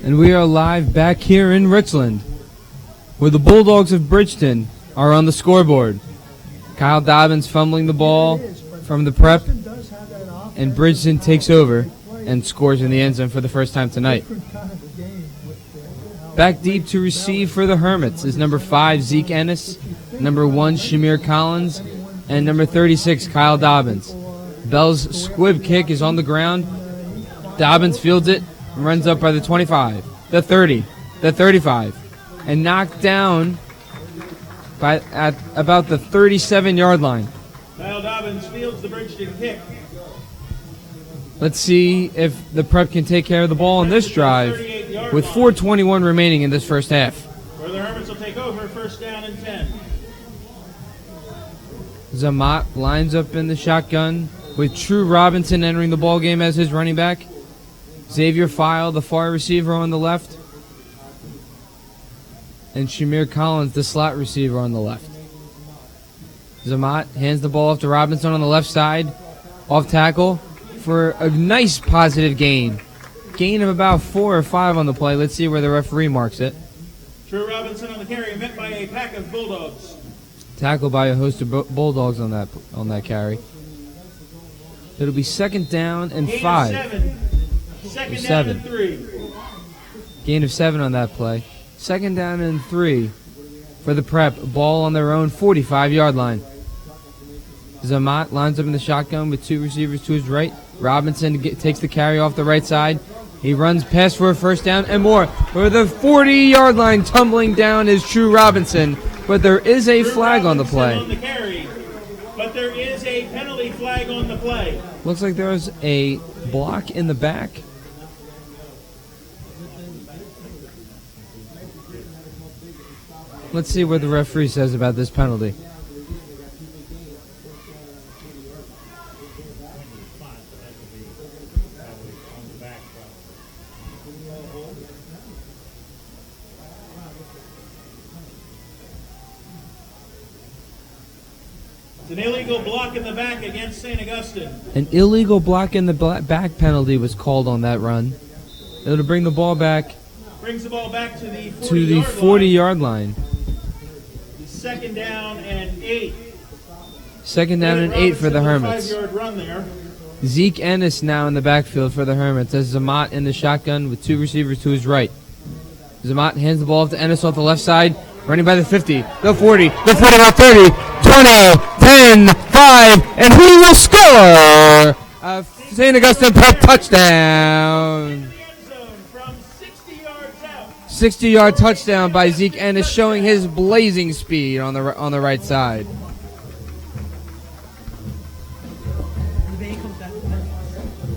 And we are live back here in Richland where the Bulldogs of Bridgeton are on the scoreboard. Kyle Dobbins fumbling the ball from the prep, and Bridgeton takes over and scores in the end zone for the first time tonight. Back deep to receive for the Hermits is number 5, Zeke Ennis, number 1, Shamir Collins, and number 36, Kyle Dobbins. Bell's squib kick is on the ground. Dobbins fields it and runs up by the 25, the 30, the 35, and knocked down at about the 37-yard line. Kyle Dobbins fields the Bridgeton kick. Let's see if the prep can take care of the ball on this drive with 4:21 remaining in this first half. Where the Hermits will take over, first down and 10. Zamat lines up in the shotgun with True Robinson entering the ball game as his running back. Xavier File, the far receiver on the left. And Shamir Collins, the slot receiver on the left. Zamat hands the ball off to Robinson on the left side. Off tackle for a nice positive gain. Gain of about 4 or 5 on the play. Let's see where the referee marks it. True Robinson on the carry, met by a pack of Bulldogs. Tackled by a host of Bulldogs on that carry. It'll be second down and 5. Second Seven. down and 3. Gain of 7 on that play. Second down and 3 for the prep. Ball on their own 45-yard line. Zamat lines up in the shotgun with 2 receivers to his right. Robinson takes the carry off the right side. He runs past for a first down and more. For the 40-yard line, tumbling down is True Robinson. But there is a flag on the play. On the carry, but there is a penalty flag on the play. Looks like there was a block in the back. Let's see what the referee says about this penalty. It's an illegal block in the back against St. Augustine. An illegal block in the back penalty was called on that run. It'll bring the ball back Brings the ball back to the 40-yard line. Second down and 8. Second down and 8 for the Hermits. 5-yard run there. Zeke Ennis now in the backfield for the Hermits as Zamat in the shotgun with 2 receivers to his right. Zamat hands the ball off to Ennis off the left side, running by the 50, the 40, the 45, 30, 20, 10, 5, and he will score! A St. Augustine Prep touchdown. 60-yard touchdown by Zeke Ennis, showing his blazing speed on the right side.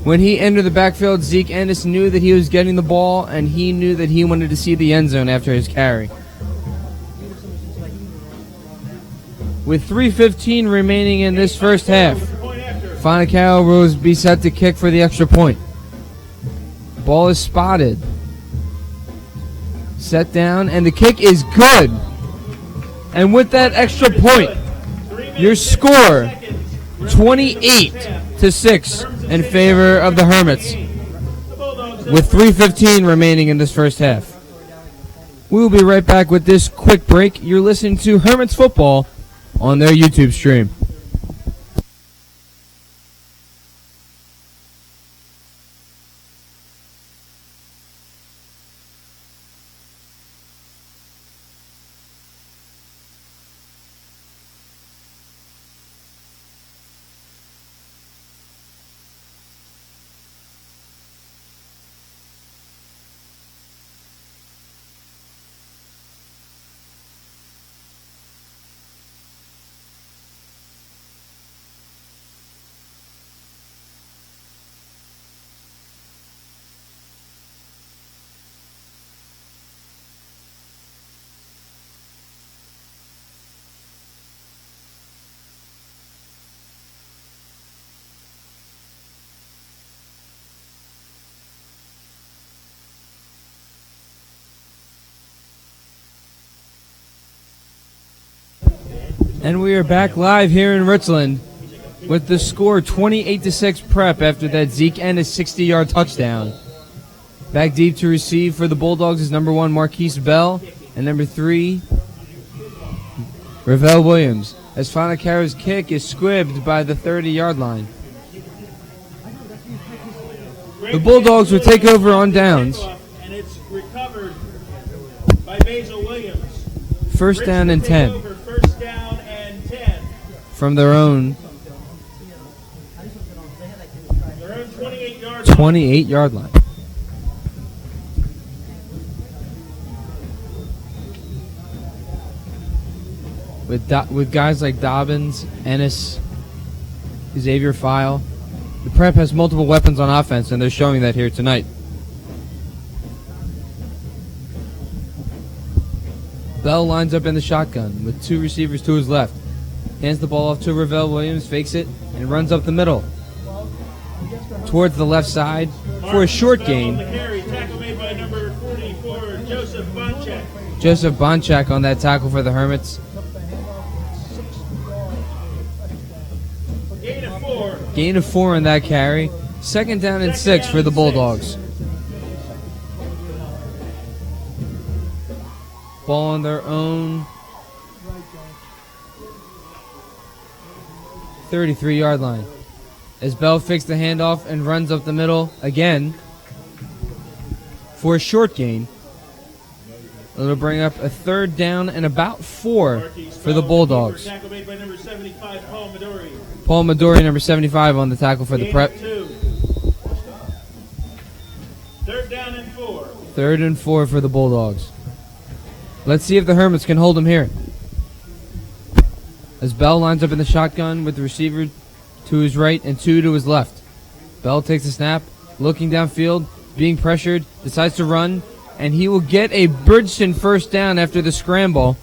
When he entered the backfield, Zeke Ennis knew that he was getting the ball, and he knew that he wanted to see the end zone after his carry. With 3:15 remaining in this first half, Fonacaro will be set to kick for the extra point. Ball is spotted. Set down, and the kick is good. And with that extra point, your score, 28-6 in favor of the Hermits, with 3:15 remaining in this first half. We will be right back with this quick break. You're listening to Hermits Football on their YouTube stream. And we are back live here in Richland with the score 28-6 Prep after that Zeke Ennis 60-yard touchdown. Back deep to receive for the Bulldogs is number 1 Marquise Bell, and number 3, Ravel Williams. As Fonacaro's kick is squibbed by the 30-yard line. The Bulldogs will take over on downs. And it's recovered by Basil Williams. First down and 10 First down and 10. from their own Their own 28-yard 28-yard line. With guys like Dobbins, Ennis, Xavier File, the Prep has multiple weapons on offense, and they're showing that here tonight. Bell lines up in the shotgun with 2 receivers to his left. Hands the ball off to Ravel Williams, fakes it, and runs up the middle. Towards the left side for a short gain. Tackle made by number 44, Joseph Bonchak. Joseph Bonchak on that tackle for the Hermits. Gain of 4 on that carry. Second down and 6 for the Bulldogs. Ball on their own 33-yard line. As Bell fakes the handoff and runs up the middle again for a short gain. It'll bring up a third down and about 4 for the Bulldogs. Tackle made by number 75, Paul Midori. Paul Midori, number 75, on the tackle for the Prep. 2. Third down and 4. Third and 4 for the Bulldogs. Let's see if the Hermits can hold them here. As Bell lines up in the shotgun with the receiver to his right and 2 to his left. Bell takes a snap, looking downfield, being pressured, decides to run, and he will get a Bridgeton first down after the scramble.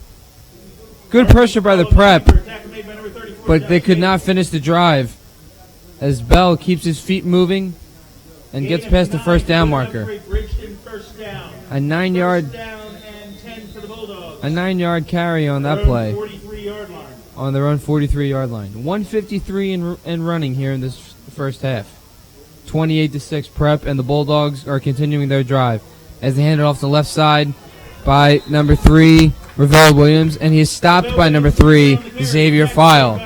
Good pressure by the Prep, but they could not finish the drive as Bell keeps his feet moving and gets past the first down marker. A 9-yard carry on that play on their own 43-yard line. 153 in running here in this first half. 28-6 Prep, and the Bulldogs are continuing their drive as they hand it off the left side by number 3, Ravel Williams, and he is stopped by number 3, Xavier File.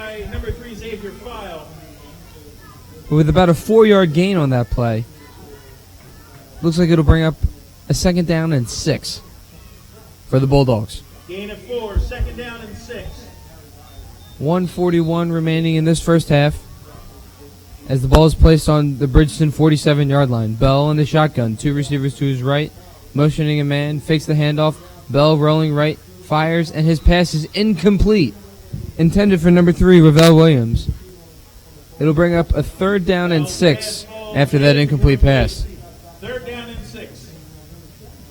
With about a 4-yard gain on that play. Looks like it'll bring up a second down and 6 for the Bulldogs. Gain of 4, second down and 6. 1:41 remaining in this first half as the ball is placed on the Bridgeton 47-yard line. Bell in the shotgun, 2 receivers to his right, motioning a man, fakes the handoff. Bell rolling right, fires, and his pass is incomplete. Intended for number 3, Ravel Williams. It'll bring up a third down and 6 after that incomplete pass. Third down and 6.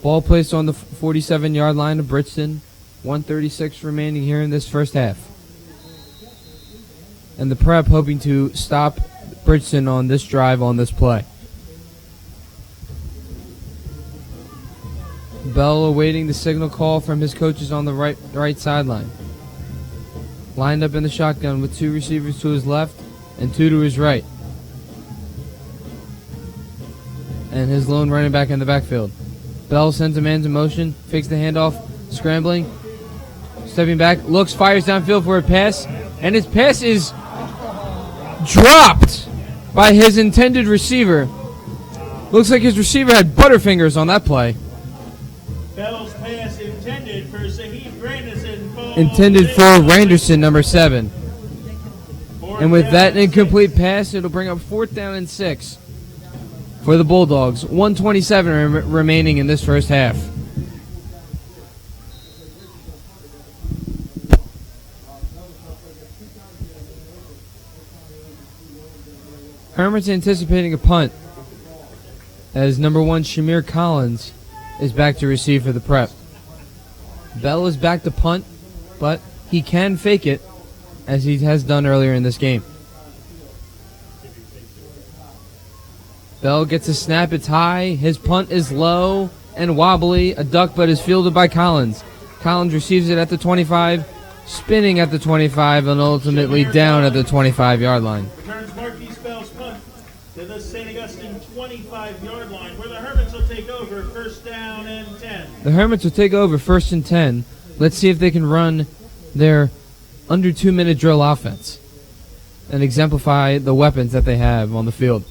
Ball placed on the 47-yard line of Bridgeton. 1:36 remaining here in this first half. And the Prep hoping to stop Bridgeton on this drive, on this play. Bell awaiting the signal call from his coaches on the right sideline. Lined up in the shotgun with 2 receivers to his left and 2 to his right. And his lone running back in the backfield. Bell sends a man to motion, fakes the handoff, scrambling, stepping back, looks, fires downfield for a pass, and his pass is dropped by his intended receiver. Looks like his receiver had butterfingers on that play. Bell's pass intended for Saheed Granderson. Intended for Randerson, number 7. And with that incomplete pass, it'll bring up 4th down and 6 for the Bulldogs. 1:27 remaining in this first half. Hermit's anticipating a punt as number 1, Shamir Collins, is back to receive for the Prep. Bell is back to punt, but he can fake it, as he has done earlier in this game. Bell gets a snap, it's high, his punt is low and wobbly, a duck, but is fielded by Collins. Collins receives it at the 25, spinning at the 25, and ultimately down at the 25-yard line. Returns Marquise Bell's punt to the St. Augustine 25-yard line, where the Hermits will take over, first down and 10. The Hermits will take over 1st and 10. Let's see if they can run their under 2-minute drill offense and exemplify the weapons that they have on the field.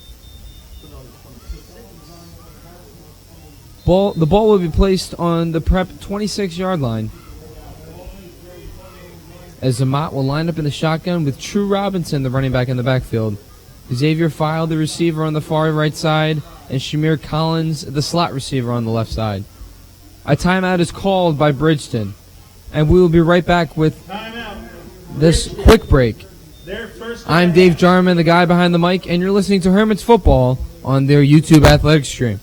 The ball will be placed on the Prep 26-yard line, as Zamat will line up in the shotgun with True Robinson, the running back, in the backfield. Xavier File, the receiver, on the far right side, and Shamir Collins, the slot receiver, on the left side. A timeout is called by Bridgeton, and we will be right back with this quick break. I'm Dave Jarman, the guy behind the mic, and you're listening to Hermits Football on their YouTube Athletics stream.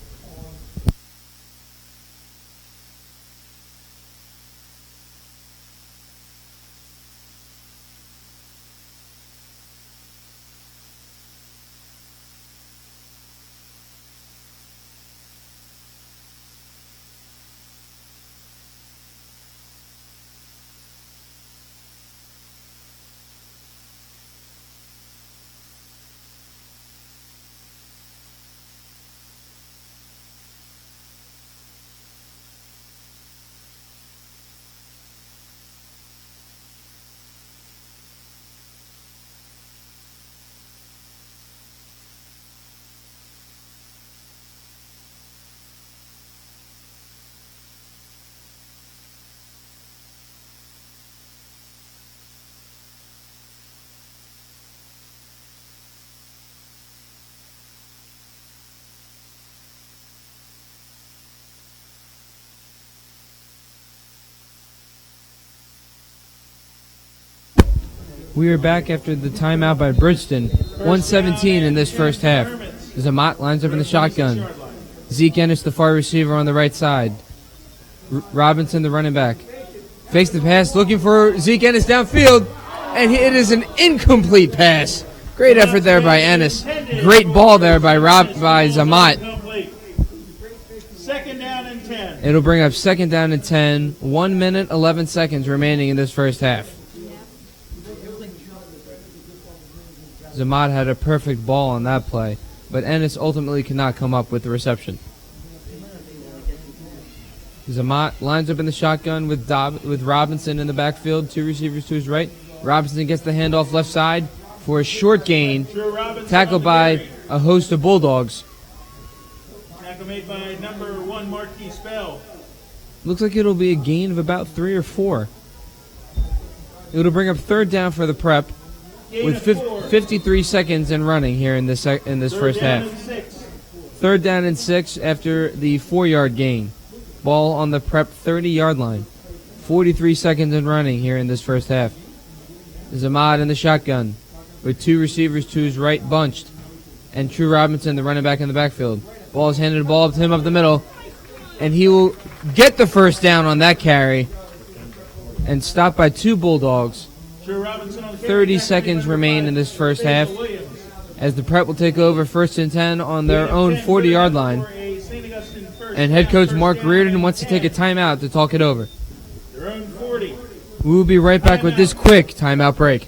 We are back after the timeout by Bridgeton. 1:17 in this first half. Zamat lines up in the shotgun. Zeke Ennis, the far receiver, on the right side. Robinson, the running back. Fakes the pass, looking for Zeke Ennis downfield, and it is an incomplete pass. Great effort there by Ennis. Great ball there by Zamat. Second down and 10. It'll bring up 2nd down and 10. 1 minute, 11 seconds remaining in this first half. Zamat had a perfect ball on that play, but Ennis ultimately could not come up with the reception. Zamat lines up in the shotgun with Robinson in the backfield, 2 receivers to his right. Robinson gets the handoff left side for a short gain, tackled by a host of Bulldogs. Tackle made by number 1, Marquis Bell. Looks like it'll be a gain of about 3 or 4. It'll bring up 3rd down for the Prep, with 53 seconds and running here in this first half. 3rd down and 6 after the 4-yard gain. Ball on the Prep 30-yard line. 43 seconds and running here in this first half. Zamat in the shotgun with 2 receivers to his right bunched, and True Robinson, the running back, in the backfield. Ball is handed up to him up the middle, and he will get the 1st down on that carry and stopped by 2 Bulldogs. 30 seconds remain in this first half as the Prep will take over 1st and 10 on their own 40-yard line. And head coach Mark Reardon wants to take a timeout to talk it over. We will be right back with this quick timeout break.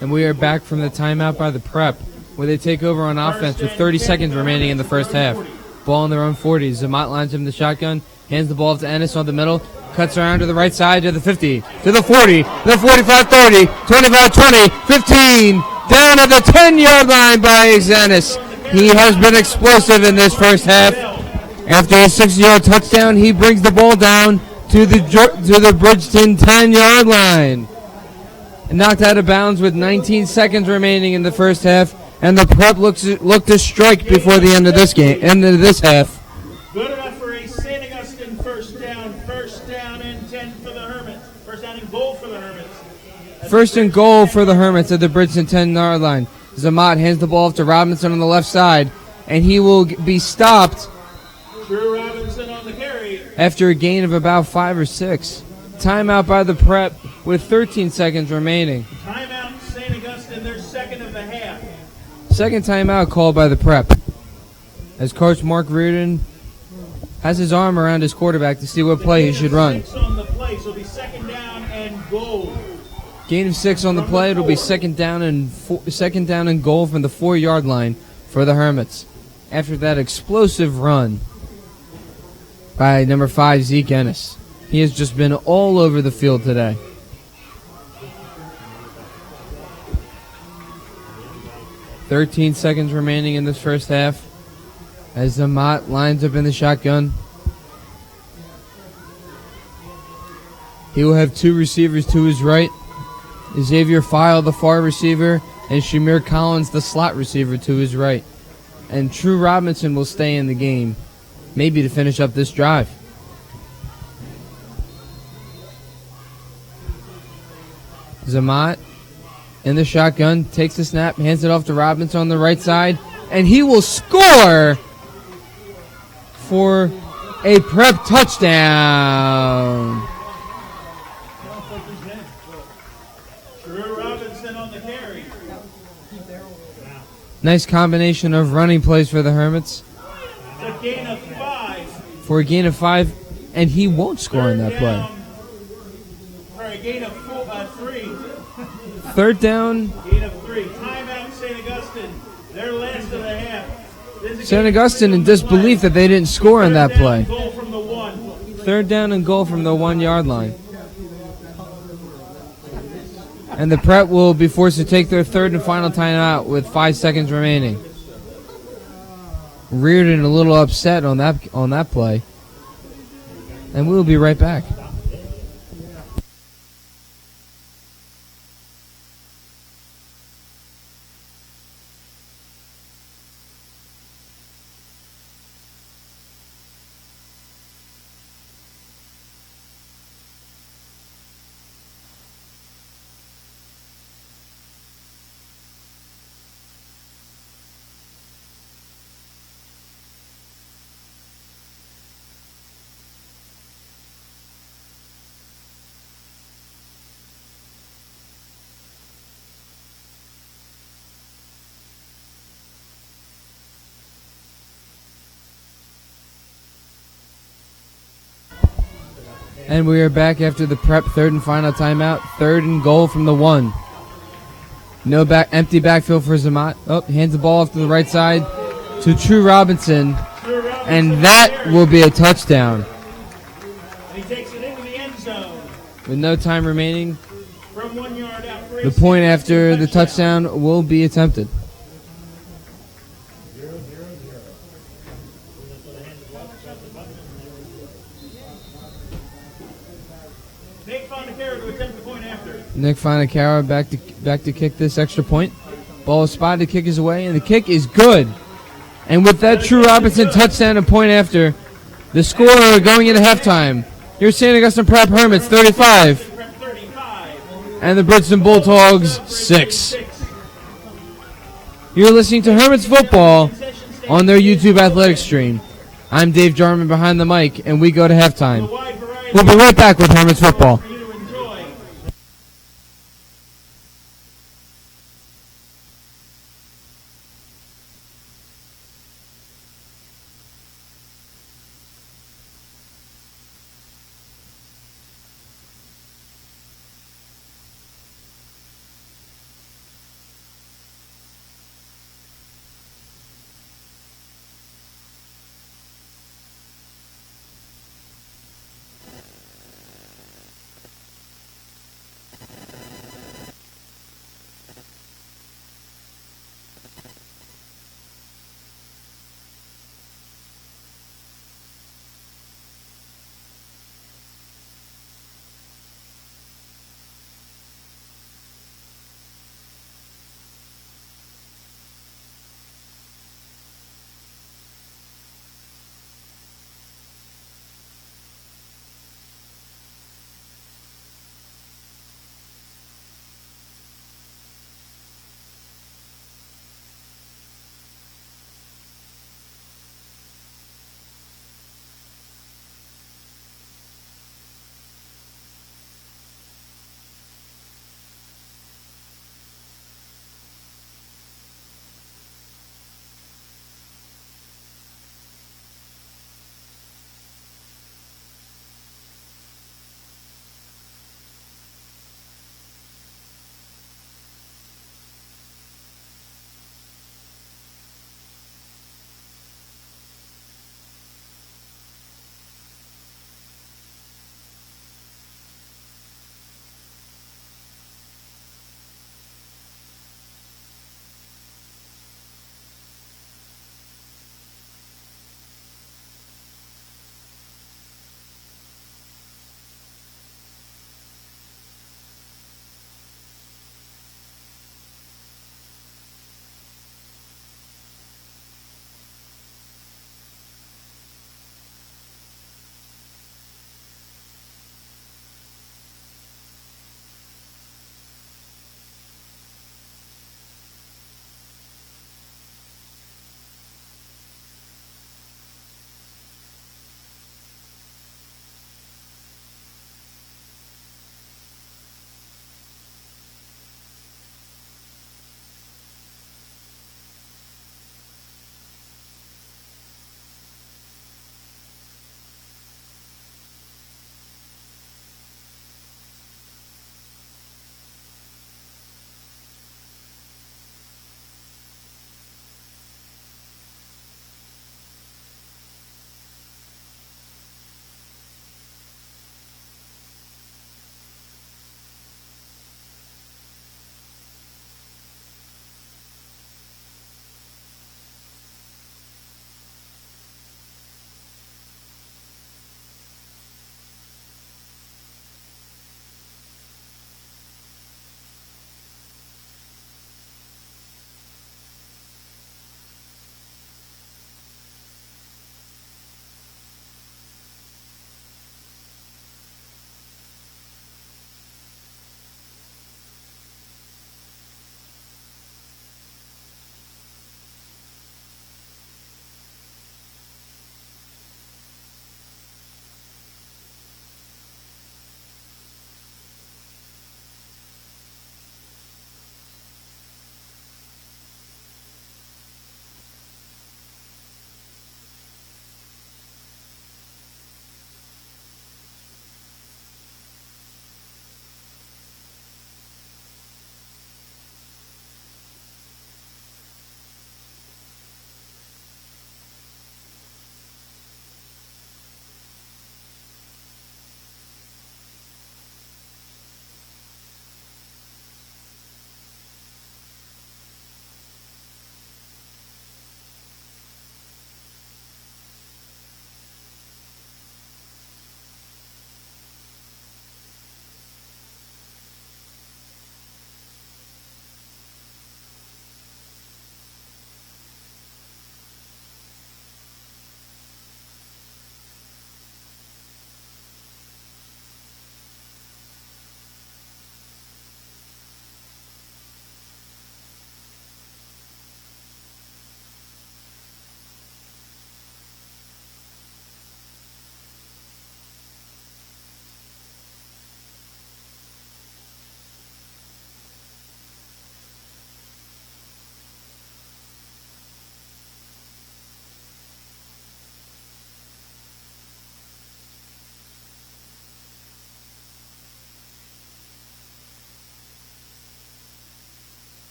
And we are back from the timeout by the Prep, where they take over on offense with 30 seconds remaining in the first half. Ball on their own 40. Zamat lines him in the shotgun, hands the ball to Ennis on the middle, cuts around to the right side to the 50, to the 40, to the 45, 30, 25, 20, 15, down at the 10-yard line by Ennis. He has been explosive in this first half. After a 60-yard touchdown, he brings the ball down to the Bridgeton 10-yard line. And knocked out of bounds with 19 seconds remaining in the first half And the prep looked to strike before the end of this game, end of this half. Good enough for a St. Augustine first down and 10 for the Hermits. First down and goal for the Hermits. First and goal for the Hermits at the Bridgeton 10-yard line. Zamat hands the ball off to Robinson on the left side, and he will be stopped Drew Robinson on the carry. after a gain of about 5 or 6. Timeout by the prep with 13 seconds remaining. Timeout, St. Augustine, their second of the half. Second timeout called by the prep, as Coach Mark Reardon has his arm around his quarterback to see what play he should run. 6 on the play, so it'll be second down and goal. Gain of 6 on the play. It'll be second down and goal from the 4-yard line for the Hermits. After that explosive run by number 5 Zeke Ennis, he has just been all over the field today. "13 seconds remaining in this first half as Zamat lines up in the shotgun. He will have 2 receivers to his right. Xavier File, the far receiver, and Shamir Collins, the slot receiver, to his right. And True Robinson will stay in the game, maybe to finish up this drive. Zamat in the shotgun, takes the snap, hands it off to Robinson on the right side, and he will score for a prep touchdown. Drew Robinson on the carry. Nice combination of running plays for the Hermits The gain of 5. for a gain of 5, and he won't score on that play. For a gain of 3. Third down, Gain of 3. Timeout, St. Augustine. Their last of the half. St. Augustine in disbelief that they didn't score on that play. Goal from the 1. Third down and goal from the 1-yard line. And the prep will be forced to take their third and final timeout with 5 seconds remaining. Reardon a little upset on that play. And we'll be right back. And we are back after the prep third and final timeout. Third and goal from the 1. No empty backfield for Zamat. Oh, hands the ball off to the right side to True Robinson. And that will be a touchdown. And he takes it into the end zone. With no time remaining, From 1 yard out. the point after the touchdown will be attempted. Nick Finacaro back to kick this extra point. Ball is spotted, kick is away, and the kick is good. And with that True Robinson touchdown and point after, the score going into halftime. Here's St. Augustine Prep Hermits 35, and the Bridgeton Bulldogs 6. You're listening to Hermits Football on their YouTube Athletics stream. I'm Dave Jarman behind the mic, and we go to halftime. We'll be right back with Hermits Football.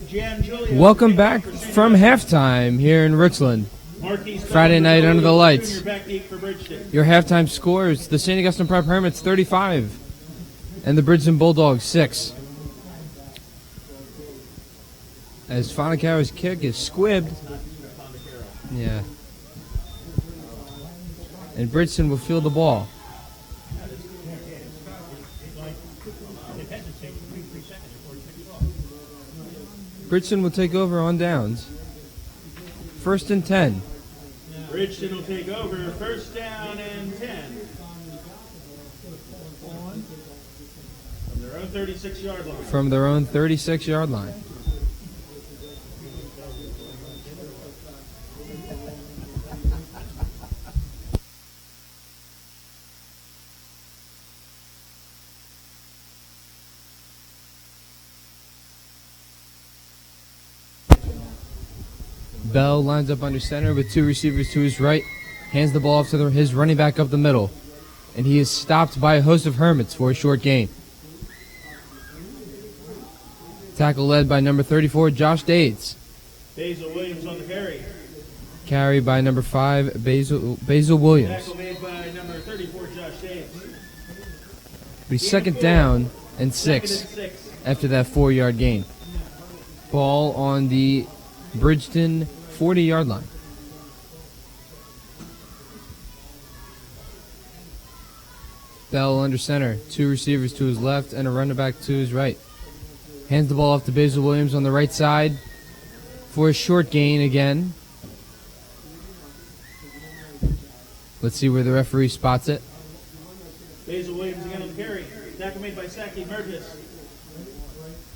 Jan Julia. Welcome back from halftime here in Richland. Friday night under the lights. Your halftime score is the St. Augustine Prep Hermits 35 and the Bridgeton Bulldogs 6. As Fonacaro's kick is squibbed. Yeah. And Bridgeton will field the ball. Bridgeton will take over on downs. 1st and 10. Bridgeton will take over. 1st down and 10. From their own 36-yard line. From their own 36-yard line. Bell lines up under center with 2 receivers to his right, hands the ball off to his running back up the middle, and he is stopped by a host of Hermits for a short gain. Tackle led by number 34, Josh Dades. Basil Williams on the carry. Carry by number 5, Basil Williams. Tackle made by number 34, Josh Dades. Be 2nd down and 6 after that 4-yard gain. Ball on the Bridgeton 40-yard line. Bell under center. 2 receivers to his left and a running back to his right. Hands the ball off to Basil Williams on the right side for a short gain again. Let's see where the referee spots it. Basil Williams again on the carry. Tackle made by Saki Burgess.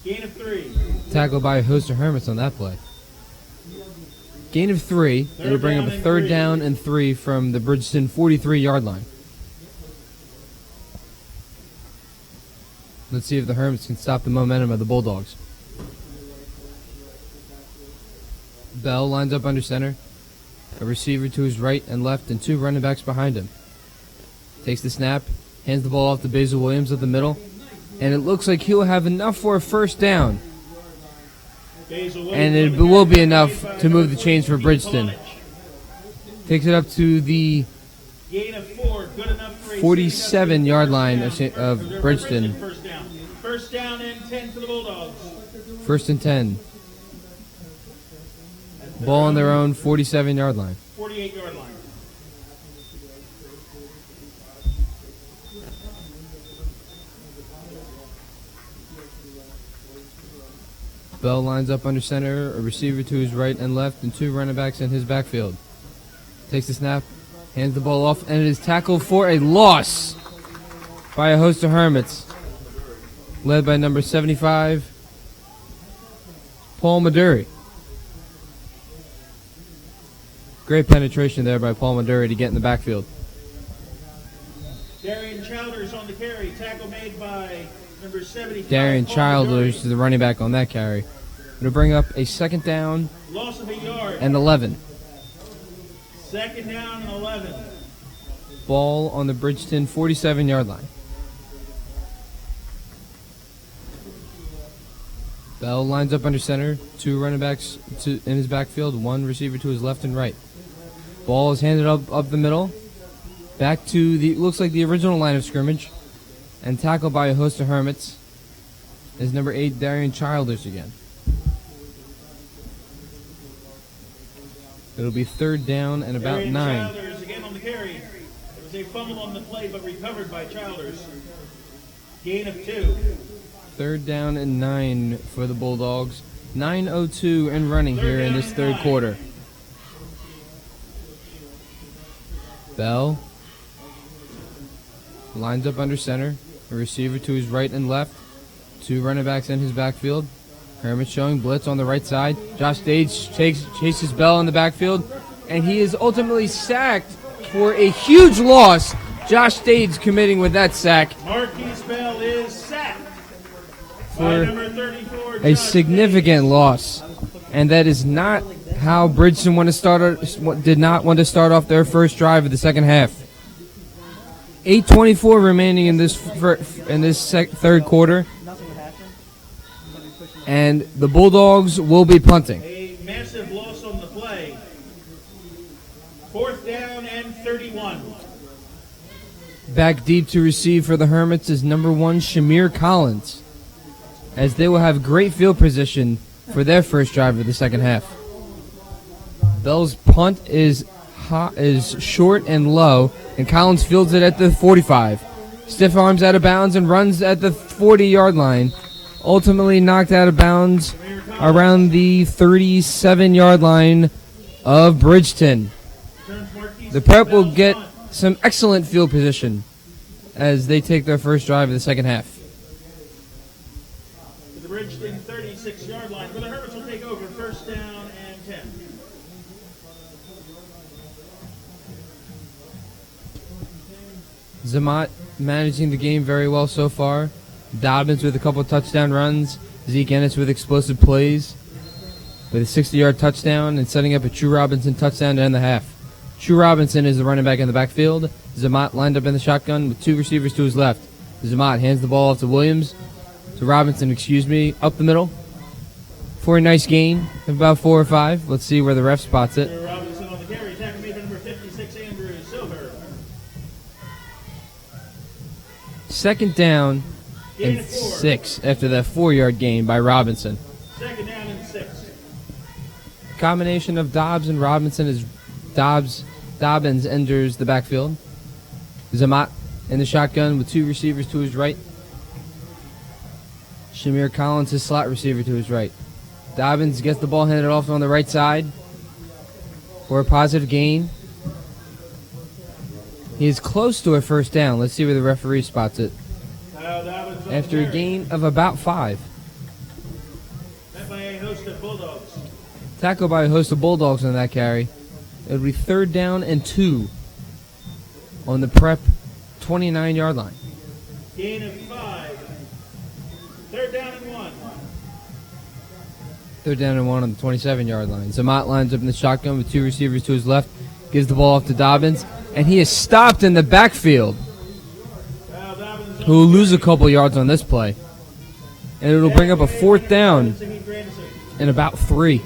Gain of 3. Tackle by a host of Hermits on that play. Gain of 3. It'll bring up a 3rd down and 3 from the Bridgeton 43-yard line. Let's see if the Hermits can stop the momentum of the Bulldogs. Bell lines up under center. A receiver to his right and left and 2 running backs behind him. Takes the snap, hands the ball off to Basil Williams at the middle, and it looks like he'll have enough for a 1st down. And it will be enough to move the chains for Bridgeton. Takes it up to the 47-yard line of Bridgeton. 1st down and 10 for the Bulldogs. 1st and 10. Ball on their own 47-yard line. 48-yard line. Bell lines up under center, a receiver to his right and left, and 2 running backs in his backfield. Takes the snap, hands the ball off, and it is tackled for a loss by a host of Hermits, led by number 75, Paul Maduri. Great penetration there by Paul Maduri to get in the backfield. Darian Childers on the carry. Tackle made by number 75. Darian Childers is the running back on that carry. It'll bring up a 2nd down Loss of a yard. and 11. 2nd down and 11. Ball on the Bridgeton 47-yard line. Bell lines up under center. 2 running backs in his backfield. 1 receiver to his left and right. Ball is handed up the middle. Back to the looks like the original line of scrimmage. And tackled by a host of Hermits is number 8, Darian Childers again. It'll be 3rd down and about Darian 9. Childers again on the carry. It was a fumble on the play, but recovered by Childers. Gain of 2. 3rd down and 9 for the Bulldogs. 9:02 and running here in this 3rd quarter. Bell lines up under center. A receiver to his right and left. 2 running backs in his backfield. Hermit showing blitz on the right side. Josh Dades chases Bell in the backfield, and he is ultimately sacked for a huge loss. Josh Dades committing with that sack Marquise Bell is sacked for by number 34, a Josh significant loss, and that is not how Bridgeton did not want to start off their first drive of the second half. 8:24 remaining in this 3rd quarter. And the Bulldogs will be punting. A massive loss on the play. 4th down and 31. Back deep to receive for the Hermits is number 1, Shamir Collins, as they will have great field position for their first drive of the second half. Bell's punt is short and low, and Collins fields it at the 45. Stiff arms out of bounds and runs at the 40-yard line. Ultimately knocked out of bounds around the 37-yard line of Bridgeton. The Prep will get some excellent field position as they take their first drive of the second half. The Bridgeton 36-yard line, where the Hermits will take over 1st down and 10. Zamat managing the game very well so far. Dobbins with a couple touchdown runs. Zeke Ennis with explosive plays with a 60-yard touchdown and setting up a True Robinson touchdown to end the half. True Robinson is the running back in the backfield. Zamat lined up in the shotgun with 2 receivers to his left. Zamat hands the ball off to Williams, to Robinson, up the middle for a nice gain of about 4 or 5. Let's see where the ref spots it. Robinson on the carry, tackle made by number 56, Andrew Silver. 2nd down and 6 after that 4-yard gain by Robinson. 2nd down and 6. Combination of Dobbs and Robinson as Dobbins enters the backfield. Zamat in the shotgun with 2 receivers to his right. Shamir Collins, his slot receiver, to his right. Dobbins gets the ball handed off on the right side for a positive gain. He is close to a 1st down. Let's see where the referee spots it. After a gain of about 5. Met by a host of Bulldogs. Tackled by a host of Bulldogs on that carry. It would be 3rd down and 2 on the Prep 29-yard line. Gain of 5. 3rd down and 1. 3rd down and 1 on the 27-yard line. Zamat lines up in the shotgun with 2 receivers to his left. Gives the ball off to Dobbins. And he is stopped in the backfield. Who will lose a couple yards on this play. And it'll bring up a 4th down in about 3.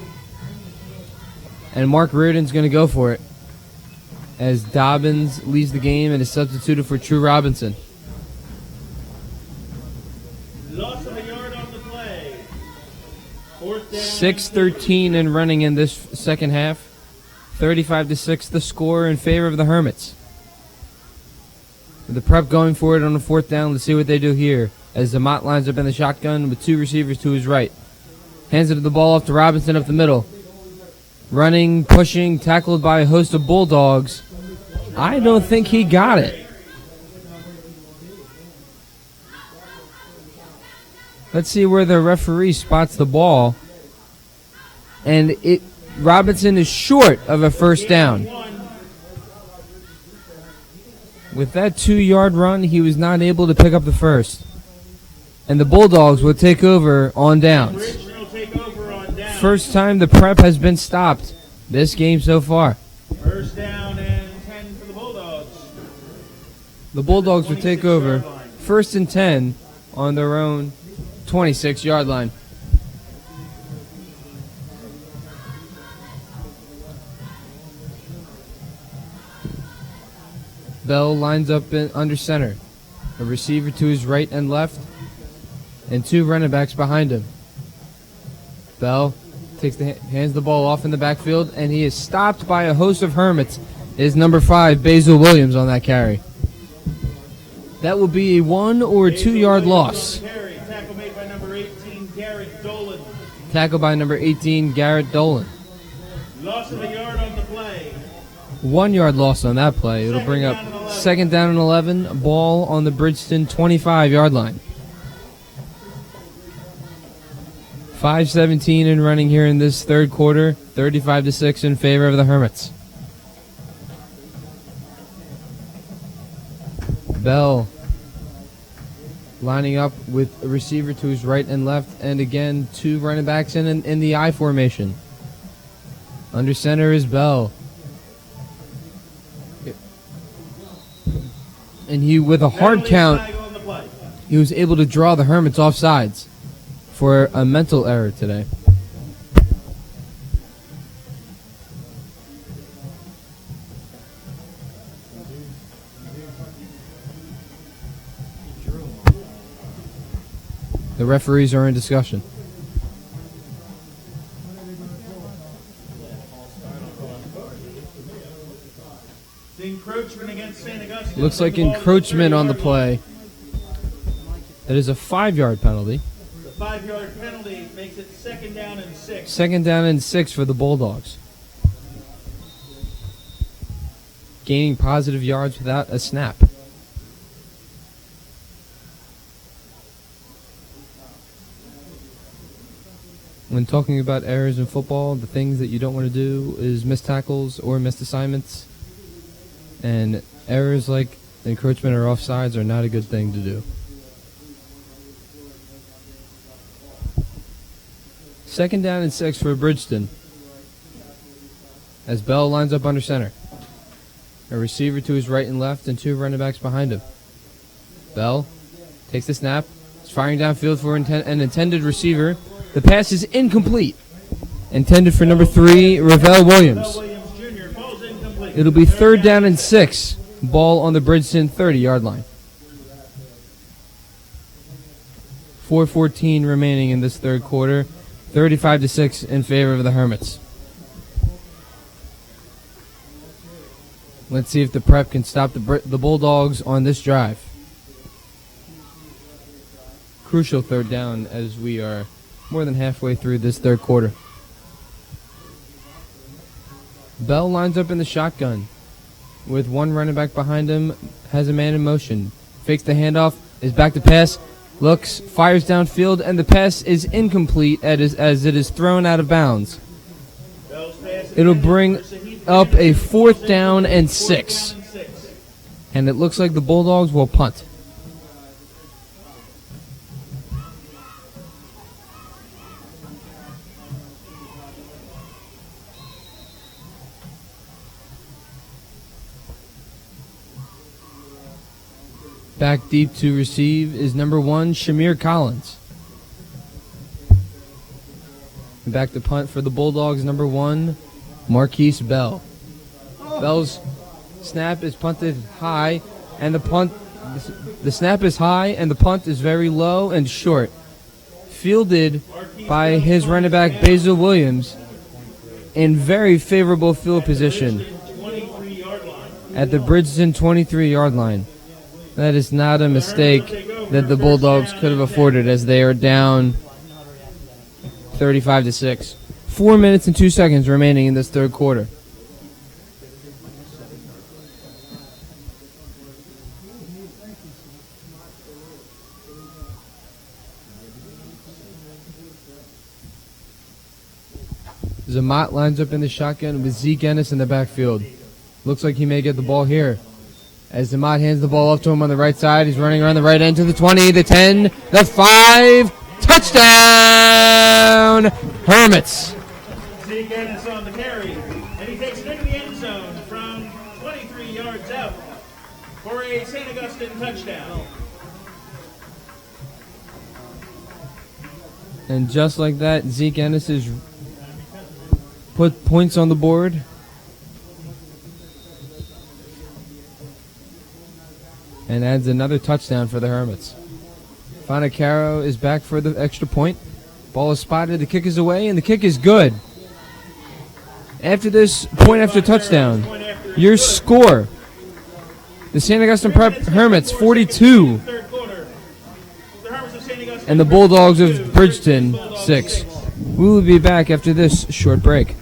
And Mark Reardon's going to go for it as Dobbins leaves the game and is substituted for True Robinson. Loss of a yard on the play. 4th down. 6:13 and running in this second half. 35-6 the score in favor of the Hermits. With the Prep going for it on the 4th down, let's see what they do here. As Zamat lines up in the shotgun with 2 receivers to his right. Hands it the ball off to Robinson up the middle. Running, pushing, tackled by a host of Bulldogs. I don't think he got it. Let's see where the referee spots the ball. And Robinson is short of a 1st down. With that 2-yard run, he was not able to pick up the 1st. And the Bulldogs will take over on downs. First time the Prep has been stopped this game so far. 1st down and 10 for the Bulldogs. The Bulldogs will take over 1st and 10 on their own 26-yard line. Bell lines up under center. A receiver to his right and left, and 2 running backs behind him. Bell hands the ball off in the backfield, and he is stopped by a host of Hermits. Is number 5, Basil Williams, on that carry. That will be a 1 or 2-yard loss. Tackle made by number 18, Garrett Dolan. Tackle by number 18, Garrett Dolan. Loss of a yard on the play. 1-yard loss on that play. It'll bring up 2nd down and 11. Ball on the Bridgeton 25-yard line. 5:17 in running here in this 3rd quarter. 35-6 in favor of the Hermits. Bell lining up with a receiver to his right and left, and again 2 running backs in the I formation. Under center is Bell. And he, with a hard count, he was able to draw the Hermits off sides. for a mental error today. The referees are in discussion. The encroachment against St. Augustine. Looks like encroachment on the play. That is a 5-yard penalty. The 5-yard penalty makes it 2nd down and 6. 2nd down and 6 for the Bulldogs. Gaining positive yards without a snap. When talking about errors in football, the things that you don't want to do is missed tackles or missed assignments. And errors like encroachment or offsides are not a good thing to do. 2nd down and 6 for Bridgeton. As Bell lines up under center. A receiver to his right and left and 2 running backs behind him. Bell takes the snap. He's firing downfield for an intended receiver. The pass is incomplete. Intended for number 3, Ravel Williams. It'll be 3rd down and 6. Ball on the Bridgeton 30-yard line. 4:14 remaining in this third quarter. 35-6 in favor of the Hermits. Let's see if the prep can stop the Bulldogs on this drive. Crucial 3rd down as we are more than halfway through this third quarter. Bell lines up in the shotgun with 1 running back behind him, has a man in motion. Fakes the handoff, is back to pass, looks, fires downfield, and the pass is incomplete as it is thrown out of bounds. It'll bring up a 4th down and 6. And it looks like the Bulldogs will punt. Back deep to receive is number 1, Shamir Collins. Back to punt for the Bulldogs, number 1, Marquise Bell. Bell's snap is punted high, and the snap is high, and the punt is very low and short. Fielded by his running back, Basil Williams, in very favorable field position at the Bridgeton 23-yard line. That is not a mistake that the Bulldogs could have afforded as they are down 35-6. 4 minutes and 2 seconds remaining in this third quarter. Zamat lines up in the shotgun with Zeke Ennis in the backfield. Looks like he may get the ball here. As Zamat hands the ball off to him on the right side, he's running around the right end to the 20, the 10, the 5, touchdown, Hermits. Zeke Ennis on the carry, and he takes it into the end zone from 23 yards out for a St. Augustine touchdown. And just like that, Zeke Ennis has put points on the board. And adds another touchdown for the Hermits. Fanacaro is back for the extra point. Ball is spotted, the kick is away, and the kick is good. After this point after touchdown, your score, the St. Augustine Prep Hermits 42, and the Bulldogs of Bridgeton 6. We will be back after this short break.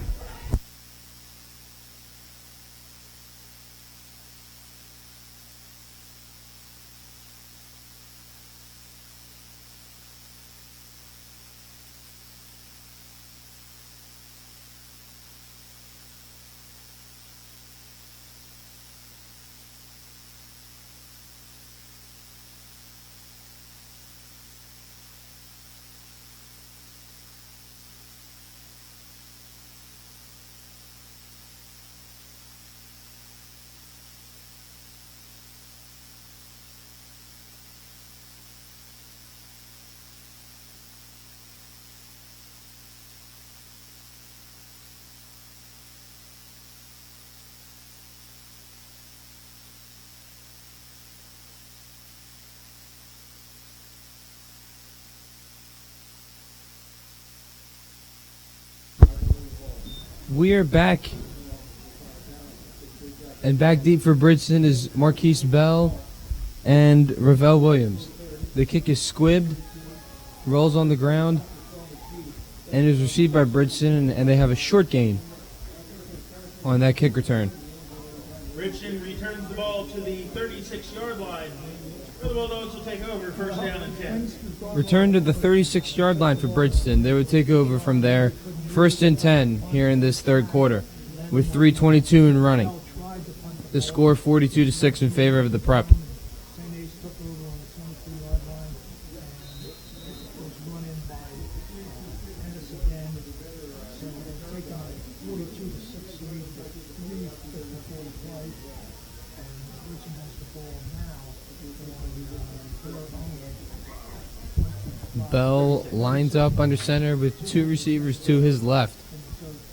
We are back. And back deep for Bridgeton is Marquise Bell and Ravel Williams. The kick is squibbed, rolls on the ground, and is received by Bridgeton, and they have a short gain on that kick return. Bridgeton returns the ball to the 36-yard line. The Bulldogs will take over, first down and 10. Return to the 36-yard line for Bridgeton. They would take over from there, first and 10 here in this third quarter, with 3:22 in running. The score 42-6 in favor of the Prep. Bell lines up under center with two receivers to his left.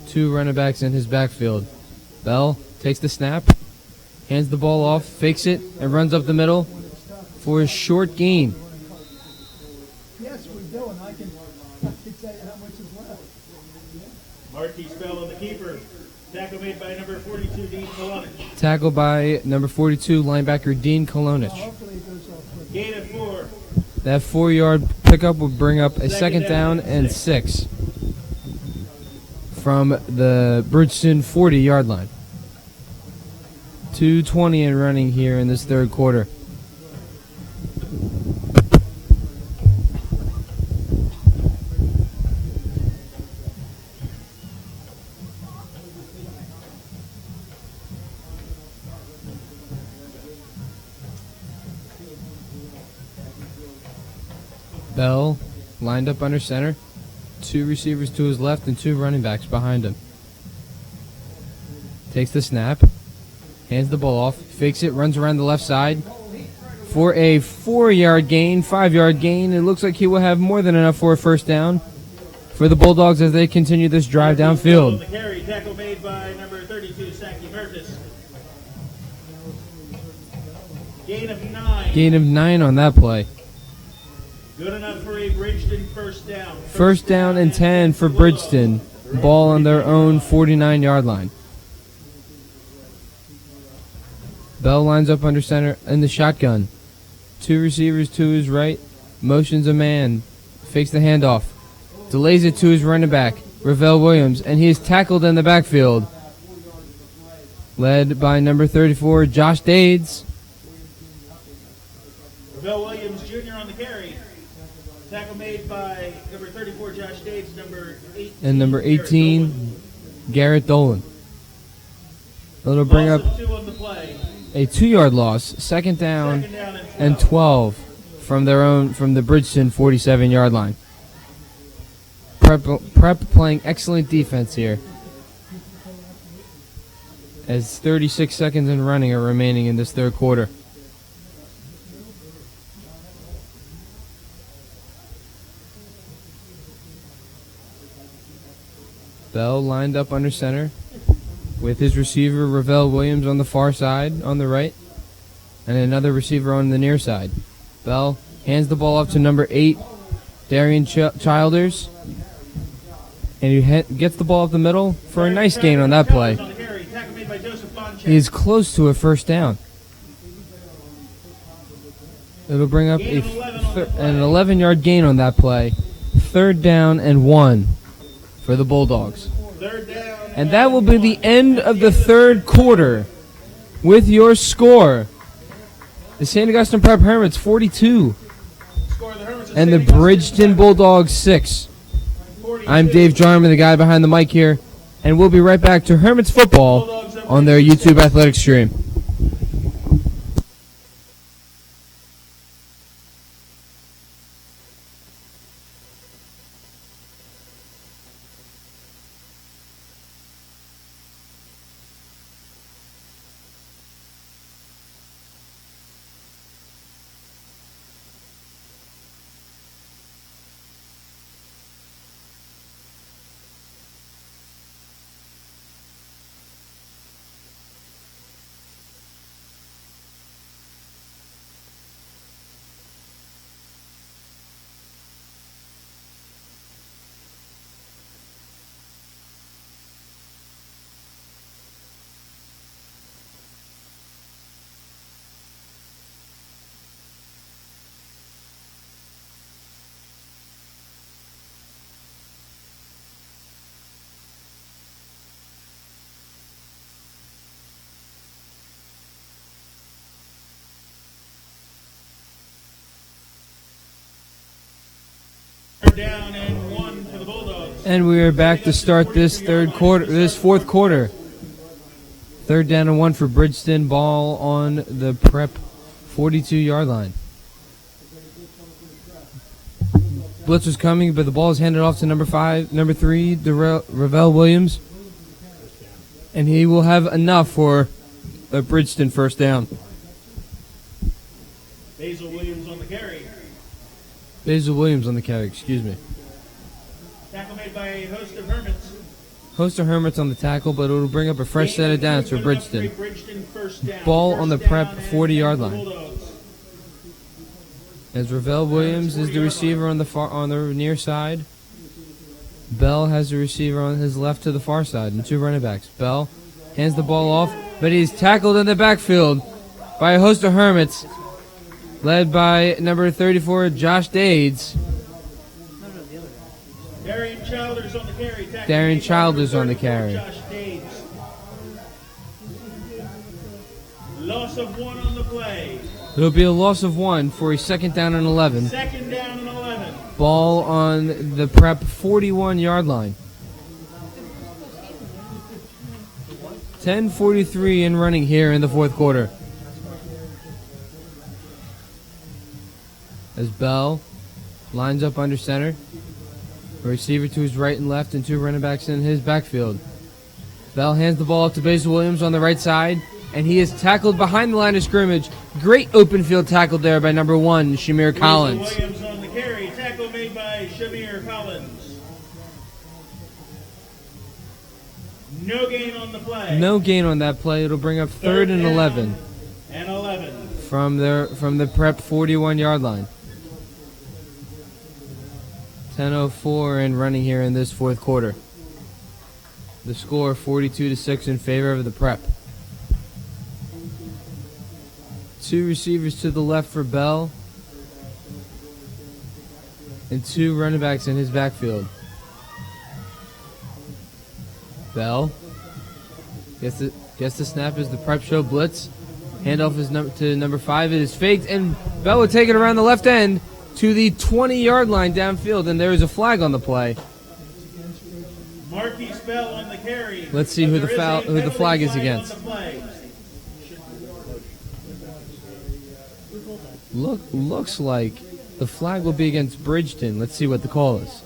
Two running backs in his backfield. Bell takes the snap, hands the ball off, fakes it, and runs up the middle for a short gain. Yes, we do, and I can tell you how much is left. Marquise Bell on the keeper. Tackle made by number 42, Dean Kolonich. Tackled by number 42, linebacker Dean Kolonich. Hopefully it goes off quick. Gain of 4. That 4-yard pickup would bring up a second down and 6 from the Bridgeton 40-yard line. 2:20 in running here in this third quarter. Bell lined up under center. Two receivers to his left and two running backs behind him. Takes the snap. Hands the ball off. Fakes it. Runs around the left side for a 4-yard gain, 5-yard gain. It looks like he will have more than enough for a first down for the Bulldogs as they continue this drive downfield. The carry, tackle made by number 32, Saki Mertis. Gain of 9. Gain of 9 on that play. Good enough for a Bridgeton first down. First down and 10 for Bridgeton. Ball on their own 49-yard line. Bell lines up under center in the shotgun. Two receivers to his right. Motions a man. Fakes the handoff. Delays it to his running back, Ravel Williams, and he is tackled in the backfield. Led by number 34, Josh Dades. Ravel Williams Jr. on the carry. Tackle made by number 34, Josh Dades, number 18. And number 18, Garrett Dolan. It'll bring up Loss of 2 on the play. a 2-yard loss, second down and 12 from the Bridgeton 47-yard line. Prep playing excellent defense here, as 36 seconds in running are remaining in this third quarter. Bell lined up under center with his receiver Ravel Williams on the far side, on the right, and another receiver on the near side. Bell hands the ball off to number 8, Darian Childers, and he gets the ball up the middle for a nice gain on that play. He is close to a first down. It'll bring up an 11-yard gain on that play. Third down and 1 for the Bulldogs. And that will be the end of the third quarter with your score. The St. Augustine Prep Hermits 42 and the Bridgeton Bulldogs 6. I'm Dave Jarman, the guy behind the mic here, and we'll be right back to Hermits football on their YouTube athletic stream. Third down and 1 for the Bulldogs. And we are back to start this fourth quarter. Third down and 1 for Bridgeton. Ball on the prep 42-yard line. Blitz was coming, but the ball is handed off to number 3, Ravel Williams. And he will have enough for a Bridgeton first down. Basil Williams on the carry. Basil Williams on the carry, excuse me. Tackle made by a host of Hermits. Host of Hermits on the tackle, but it will bring up a fresh set of downs for Bridgeton. First down. Ball on the prep First down 40-yard and line. Bulldogs. As Ravel Williams is the receiver on the near side. Bell has the receiver on his left to the far side and 2 running backs. Bell hands the ball off, but he's tackled in the backfield by a host of Hermits, led by number 34, Josh Dades. Darian Childers on the carry. Darian Childers on the carry. Josh Dades. Loss of 1 on the play. It'll be a loss of 1 for a second down and 11. Second down and 11. Ball on the prep 41-yard line. 10:43 in running here in the fourth quarter. As Bell lines up under center. A receiver to his right and left and 2 running backs in his backfield. Bell hands the ball up to Basil Williams on the right side, and he is tackled behind the line of scrimmage. Great open field tackle there by number 1, Shamir Collins. Williams on the carry. Tackle made by Shamir Collins. No gain on the play. No gain on that play. It'll bring up third and 11 and 11 from the prep 41-yard line. 10:04 in running here in this fourth quarter. The score 42-6 in favor of the prep. 2 receivers to the left for Bell and 2 running backs in his backfield. Bell gets the snap as the prep show blitz. Handoff is to number 5. It is faked, and Bell will take it around the left end to the 20-yard line downfield, and there is a flag on the play. Marquise Bell on the carry. Let's see who the flag is against. Looks like the flag will be against Bridgeton. Let's see what the call is.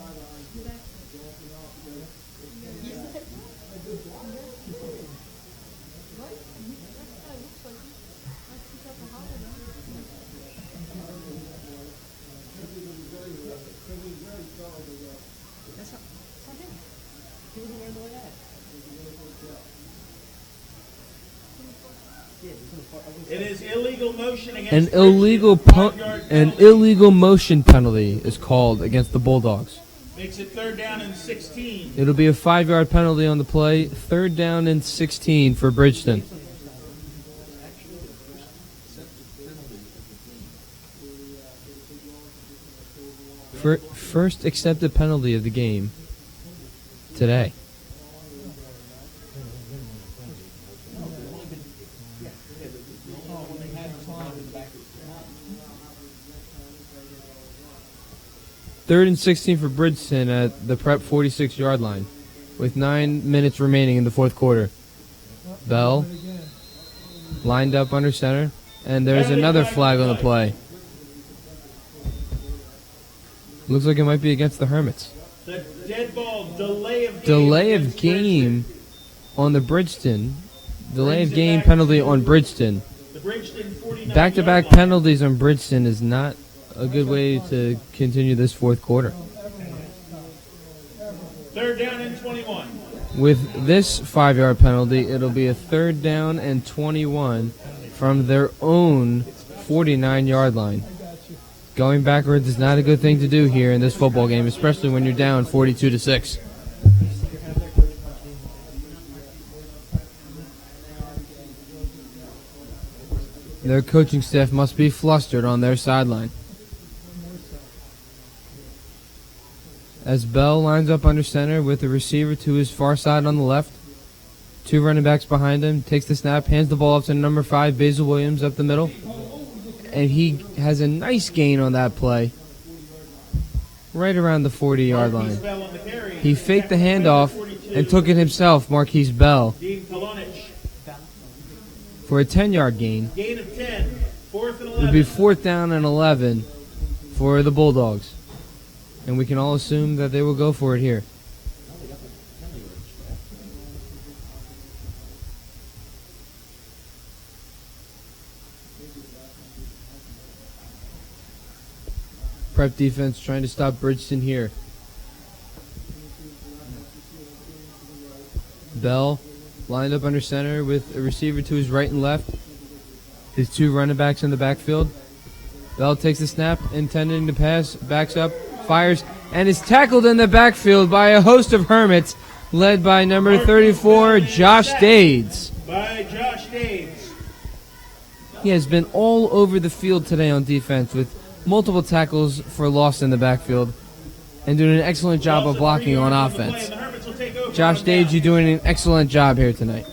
It is illegal motion against An illegal motion penalty is called against the Bulldogs. Makes it third down and 16. It'll be a 5-yard penalty on the play. Third down and 16 for Bridgeton. First accepted penalty of the game today. Third and 16 for Bridgeton at the prep 46-yard line with 9 minutes remaining in the fourth quarter. Bell lined up under center, and there's another flag on the play. Looks like it might be against the Hermits. The dead ball, delay of game on the Bridgeton. Delay of game penalty on Bridgeton. Back-to-back penalties on Bridgeton is not a good way to continue this fourth quarter. Third down and 21. With this 5-yard penalty, it'll be a third down and 21 from their own 49-yard line. Going backwards is not a good thing to do here in this football game, especially when you're down 42-6. Their coaching staff must be flustered on their sideline. As Bell lines up under center with the receiver to his far side on the left. 2 running backs behind him. Takes the snap, hands the ball off to number 5, Basil Williams, up the middle. And he has a nice gain on that play. right around the 40-yard Marquise line. Bell on the carry. He faked the Second handoff 42. and took it himself, Marquise Bell, Dean Polonich. for a 10-yard gain. Gain of 10. Fourth and It would be 11. 4th down and 11 for the Bulldogs. And we can all assume that they will go for it here. Prep defense trying to stop Bridgeton here. Bell lined up under center with a receiver to his right and left. His two running backs in the backfield. Bell takes the snap, intending to pass, backs up, fires, and is tackled in the backfield by a host of Hermits, led by number 34, Josh Dades. By Josh Dades. He has been all over the field today on defense with multiple tackles for loss in the backfield and doing an excellent job of blocking on offense. Josh Dades, you're doing an excellent job here tonight.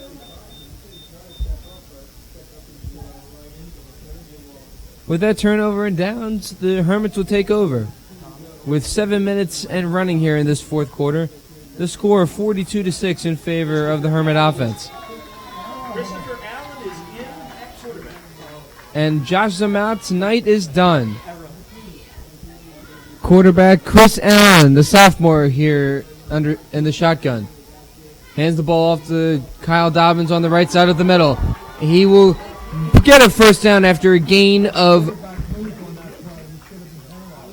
With that turnover and downs, the Hermits will take over. With 7 minutes and running here in this fourth quarter, the score 42-6 in favor of the Hermit offense. Christopher Allen is in at quarterback. And Josh Zamout tonight is done. Quarterback Chris Allen, the sophomore here in the shotgun. Hands the ball off to Kyle Dobbins on the right side of the middle. He will get a first down after a gain of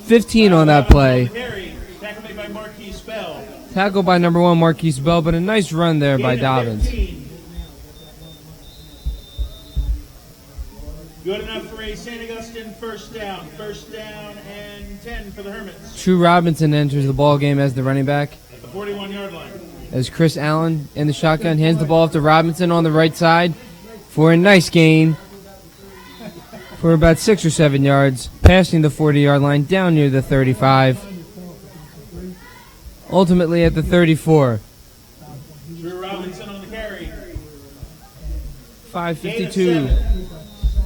15 on that play. Tackled by Marquise Bell. Tackled by number 1 Marquise Bell, but a nice run there by Gain of Dobbins. 15. Good enough for a St. Augustine first down. First down and 10 for the Hermits. True Robinson enters the ball game as the running back. At the 41-yard line. As Chris Allen in the shotgun hands the ball off to Robinson on the right side for a nice gain for about 6 or 7 yards, passing the 40-yard line down near the 35. Ultimately at the 34. Drew Robinson on the carry. 5:52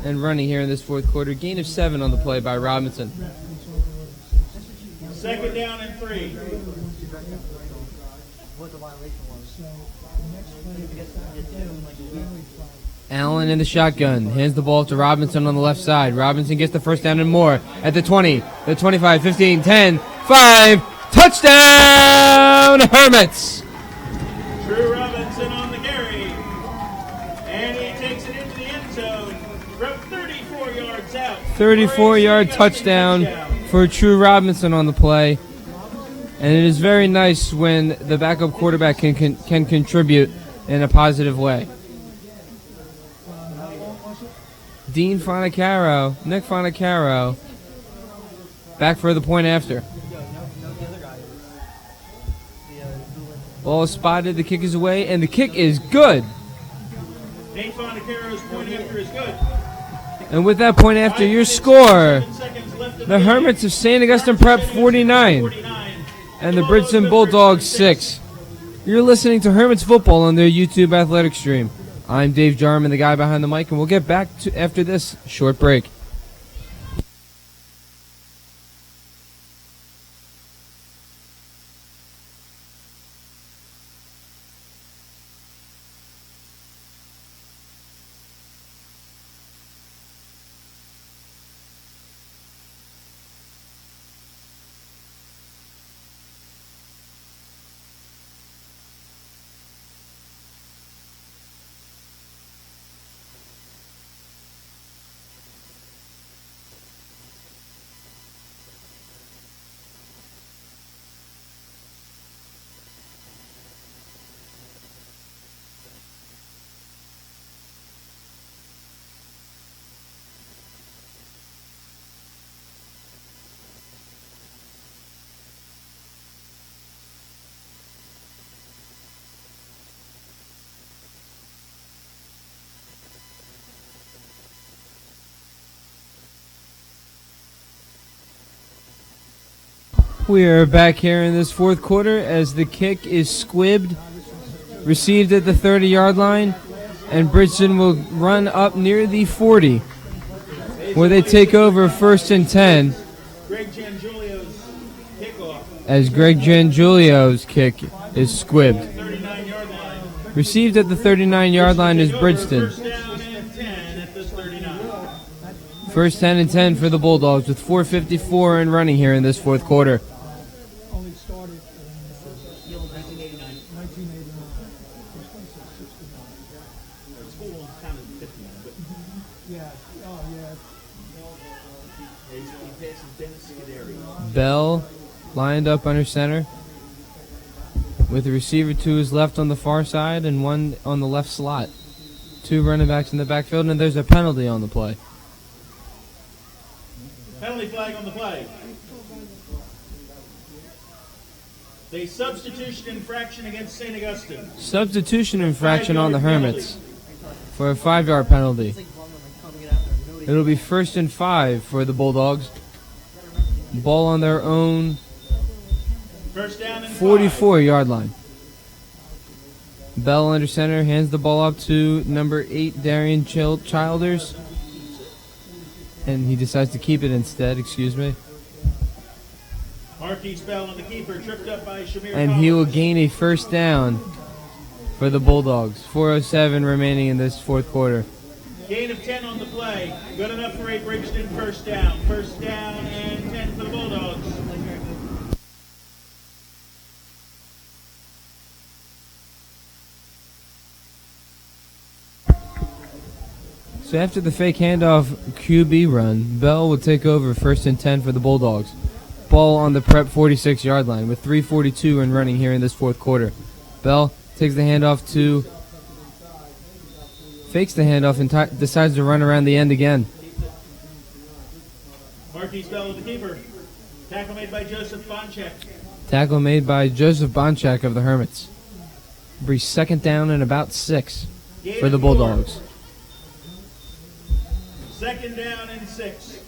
and running here in this fourth quarter. Gain of 7 on the play by Robinson. Second down and 3. Allen in the shotgun. Hands the ball to Robinson on the left side. Robinson gets the first down and more at the 20, the 25, 15, 10, 5. Touchdown, Hermits! Drew Robinson on the carry. And he takes it into the end zone from 34 yards out. 34-yard touchdown for True Robinson on the play. And it is very nice when the backup quarterback can contribute in a positive way. Nick Fonicaro, back for the point after. Ball is spotted, the kick is away, and the kick is good. Nate Fonicaro's point after is good. And with that point after, your score, the Hermits of St. Augustine Prep 49 and the Bridgeton Bulldogs 6. You're listening to Hermits Football on their YouTube athletic stream. I'm Dave Jarman, the guy behind the mic, and we'll get back to after this short break. We are back here in this fourth quarter as the kick is squibbed, received at the 30-yard line, and Bridgeton will run up near the 40, where they take over 1st and 10. Greg Giangio's kickoff. as Greg Giangulio's kick is squibbed. 39-yard line. Received at the 39-yard line is Bridgeton. First down and 10 at the 39. First 10 and 10 for the Bulldogs with 4:54 in running here in this fourth quarter. Only started in 1989. School kind of 59, but Yeah, oh yeah. he passes Dennis Scuderi. Bell lined up under center with the receiver to his left on the far side and one on the left slot. Two running backs in the backfield, and there's a penalty on the play. Penalty flag on the play. A substitution infraction against St. Augustine. Substitution infraction on the Hermits for a 5-yard penalty. It'll be 1st and 5 for the Bulldogs. Ball on their own First down and 44-yard line. Bell under center hands the ball up to number 8, Darian Childers. And he decides to keep it instead, excuse me. Marquis Bell and the keeper tripped up by Shamir And he will Collins. gain a first down for the Bulldogs. 4:07 remaining in this fourth quarter. Gain of 10 on the play. Good enough for a Bridgeton first down. First down and 10 for the Bulldogs. So after the fake handoff QB run, Bell will take over 1st and 10 for the Bulldogs. Ball on the prep 46-yard line with 3:42 in running here in this fourth quarter. Bell takes the handoff fakes the handoff and decides to run around the end again. Marquis Bell with the keeper. Tackle made by Joseph Bonchek. Tackle made by Joseph Bonchak of the Hermits. It'll be 2nd down and about 6 Gain for the of 4. Bulldogs. 2nd down and 6.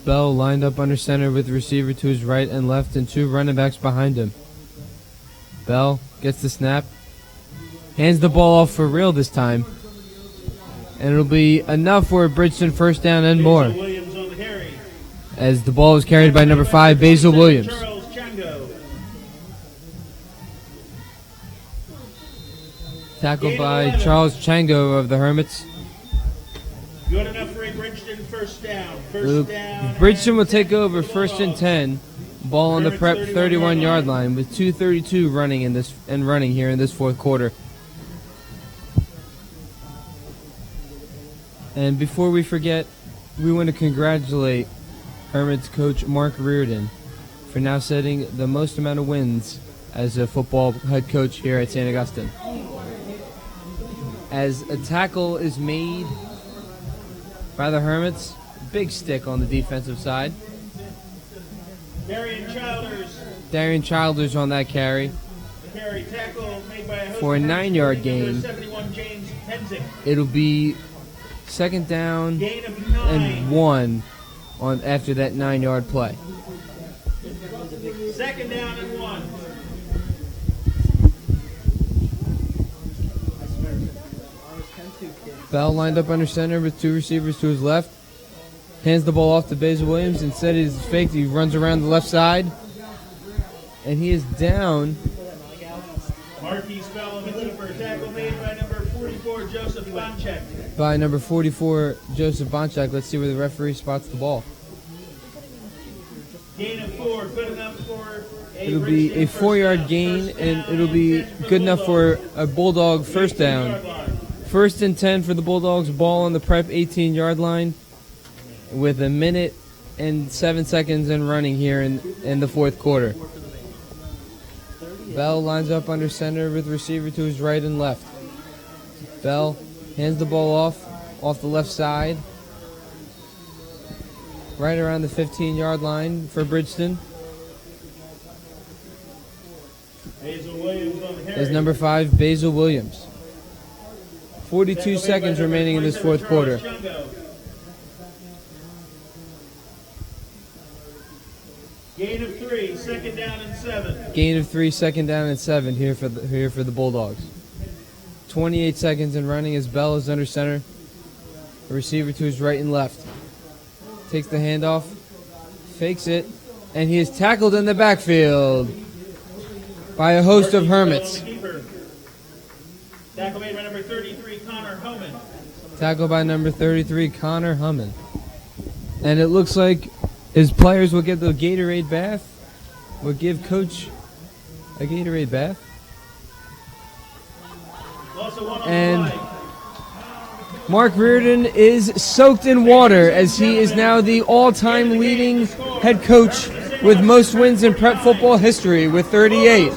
Bell lined up under center with the receiver to his right and left and 2 running backs behind him. Bell gets the snap, hands the ball off for real this time, and it'll be enough for a Bridgeton first down and more, Basil Williams on the carry. as the ball is carried by number 5, Basil Williams. Charles Chango. Tackled by Charles Chango of the Hermits. Good enough for a Bridgeton first down. First down. Bridgeton will take over 1st and 10. Ball on the prep 31-yard line with 2:32 running here in this fourth quarter. And before we forget, we want to congratulate Hermits coach Mark Reardon for now setting the most amount of wins as a football head coach here at St. Augustine. As a tackle is made by the Hermits, big stick on the defensive side. Darian Childers on that carry Carry tackle made by a for a 9-yard gain. 71 James Penzick. It'll be 2nd down Gain of 9. and 1 on after that 9-yard play. 2nd down and 1. Bell lined up under center with 2 receivers to his left. Hands the ball off to Basil Williams. Instead, he's faked. He runs around the left side. And he is down Marquis Bell on the keeper. Tackle made by number 44 Joseph Bonchek. by number 44, Joseph Bonchak. Let's see where the referee spots the ball. Gain of 4. Good enough for a It'll be a 4-yard gain, and it'll be good enough for a Bulldog first down. 1st and 10 for the Bulldogs. Ball on the prep 18-yard line with 1 minute and 7 seconds in running here in the fourth quarter. Bell lines up under center with receiver to his right and left. Bell hands the ball off the left side, right around the 15-yard line for Bridgeton. Basil Williams on the carry. Is number 5, Basil Williams. 42 seconds remaining in this fourth quarter. Gain of 3, 2nd down and 7. Gain of 3, 2nd down and 7 here for the Bulldogs. 28 seconds and running as Bell is under center. A receiver to his right and left. Takes the handoff, fakes it, and he is tackled in the backfield by a host of Hermits. Tackle made by number 33, Connor Homan. Tackle by number 33, Connor Hummin. And it looks like his players will get the Gatorade bath. Will give Coach a Gatorade bath. And Mark Reardon is soaked in water as he is now the all-time leading head coach with most wins in prep football history with 38.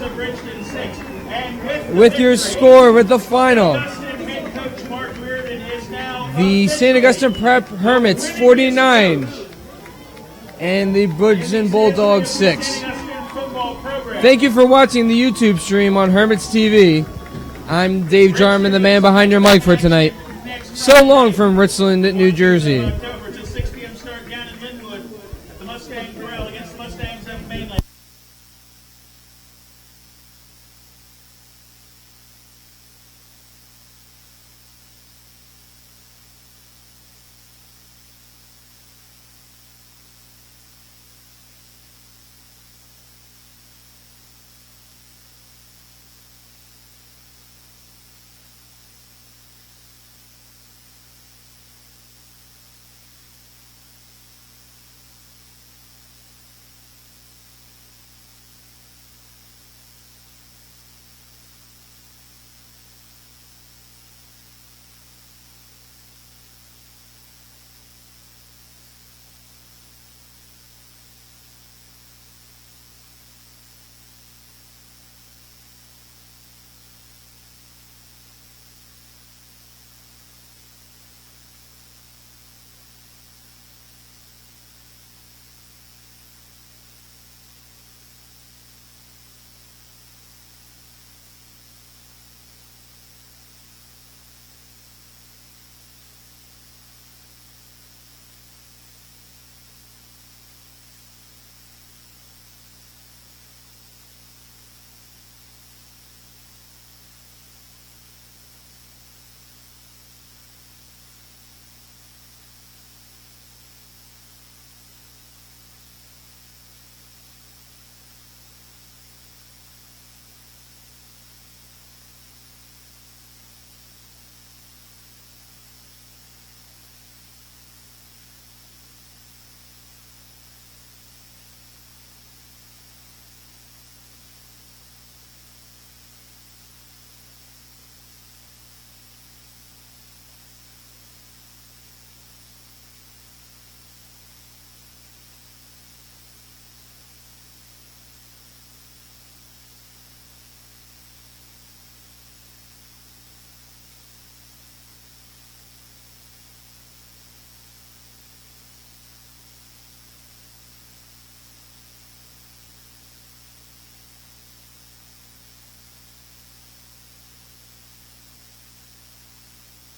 With your score, with the final, the St. Augustine Prep Hermits 49 and the Bridgeton Bulldogs 6. Thank you for watching the YouTube stream on Hermits TV. I'm Dave Jarman, the man behind your mic for tonight. So long from Richland, New Jersey.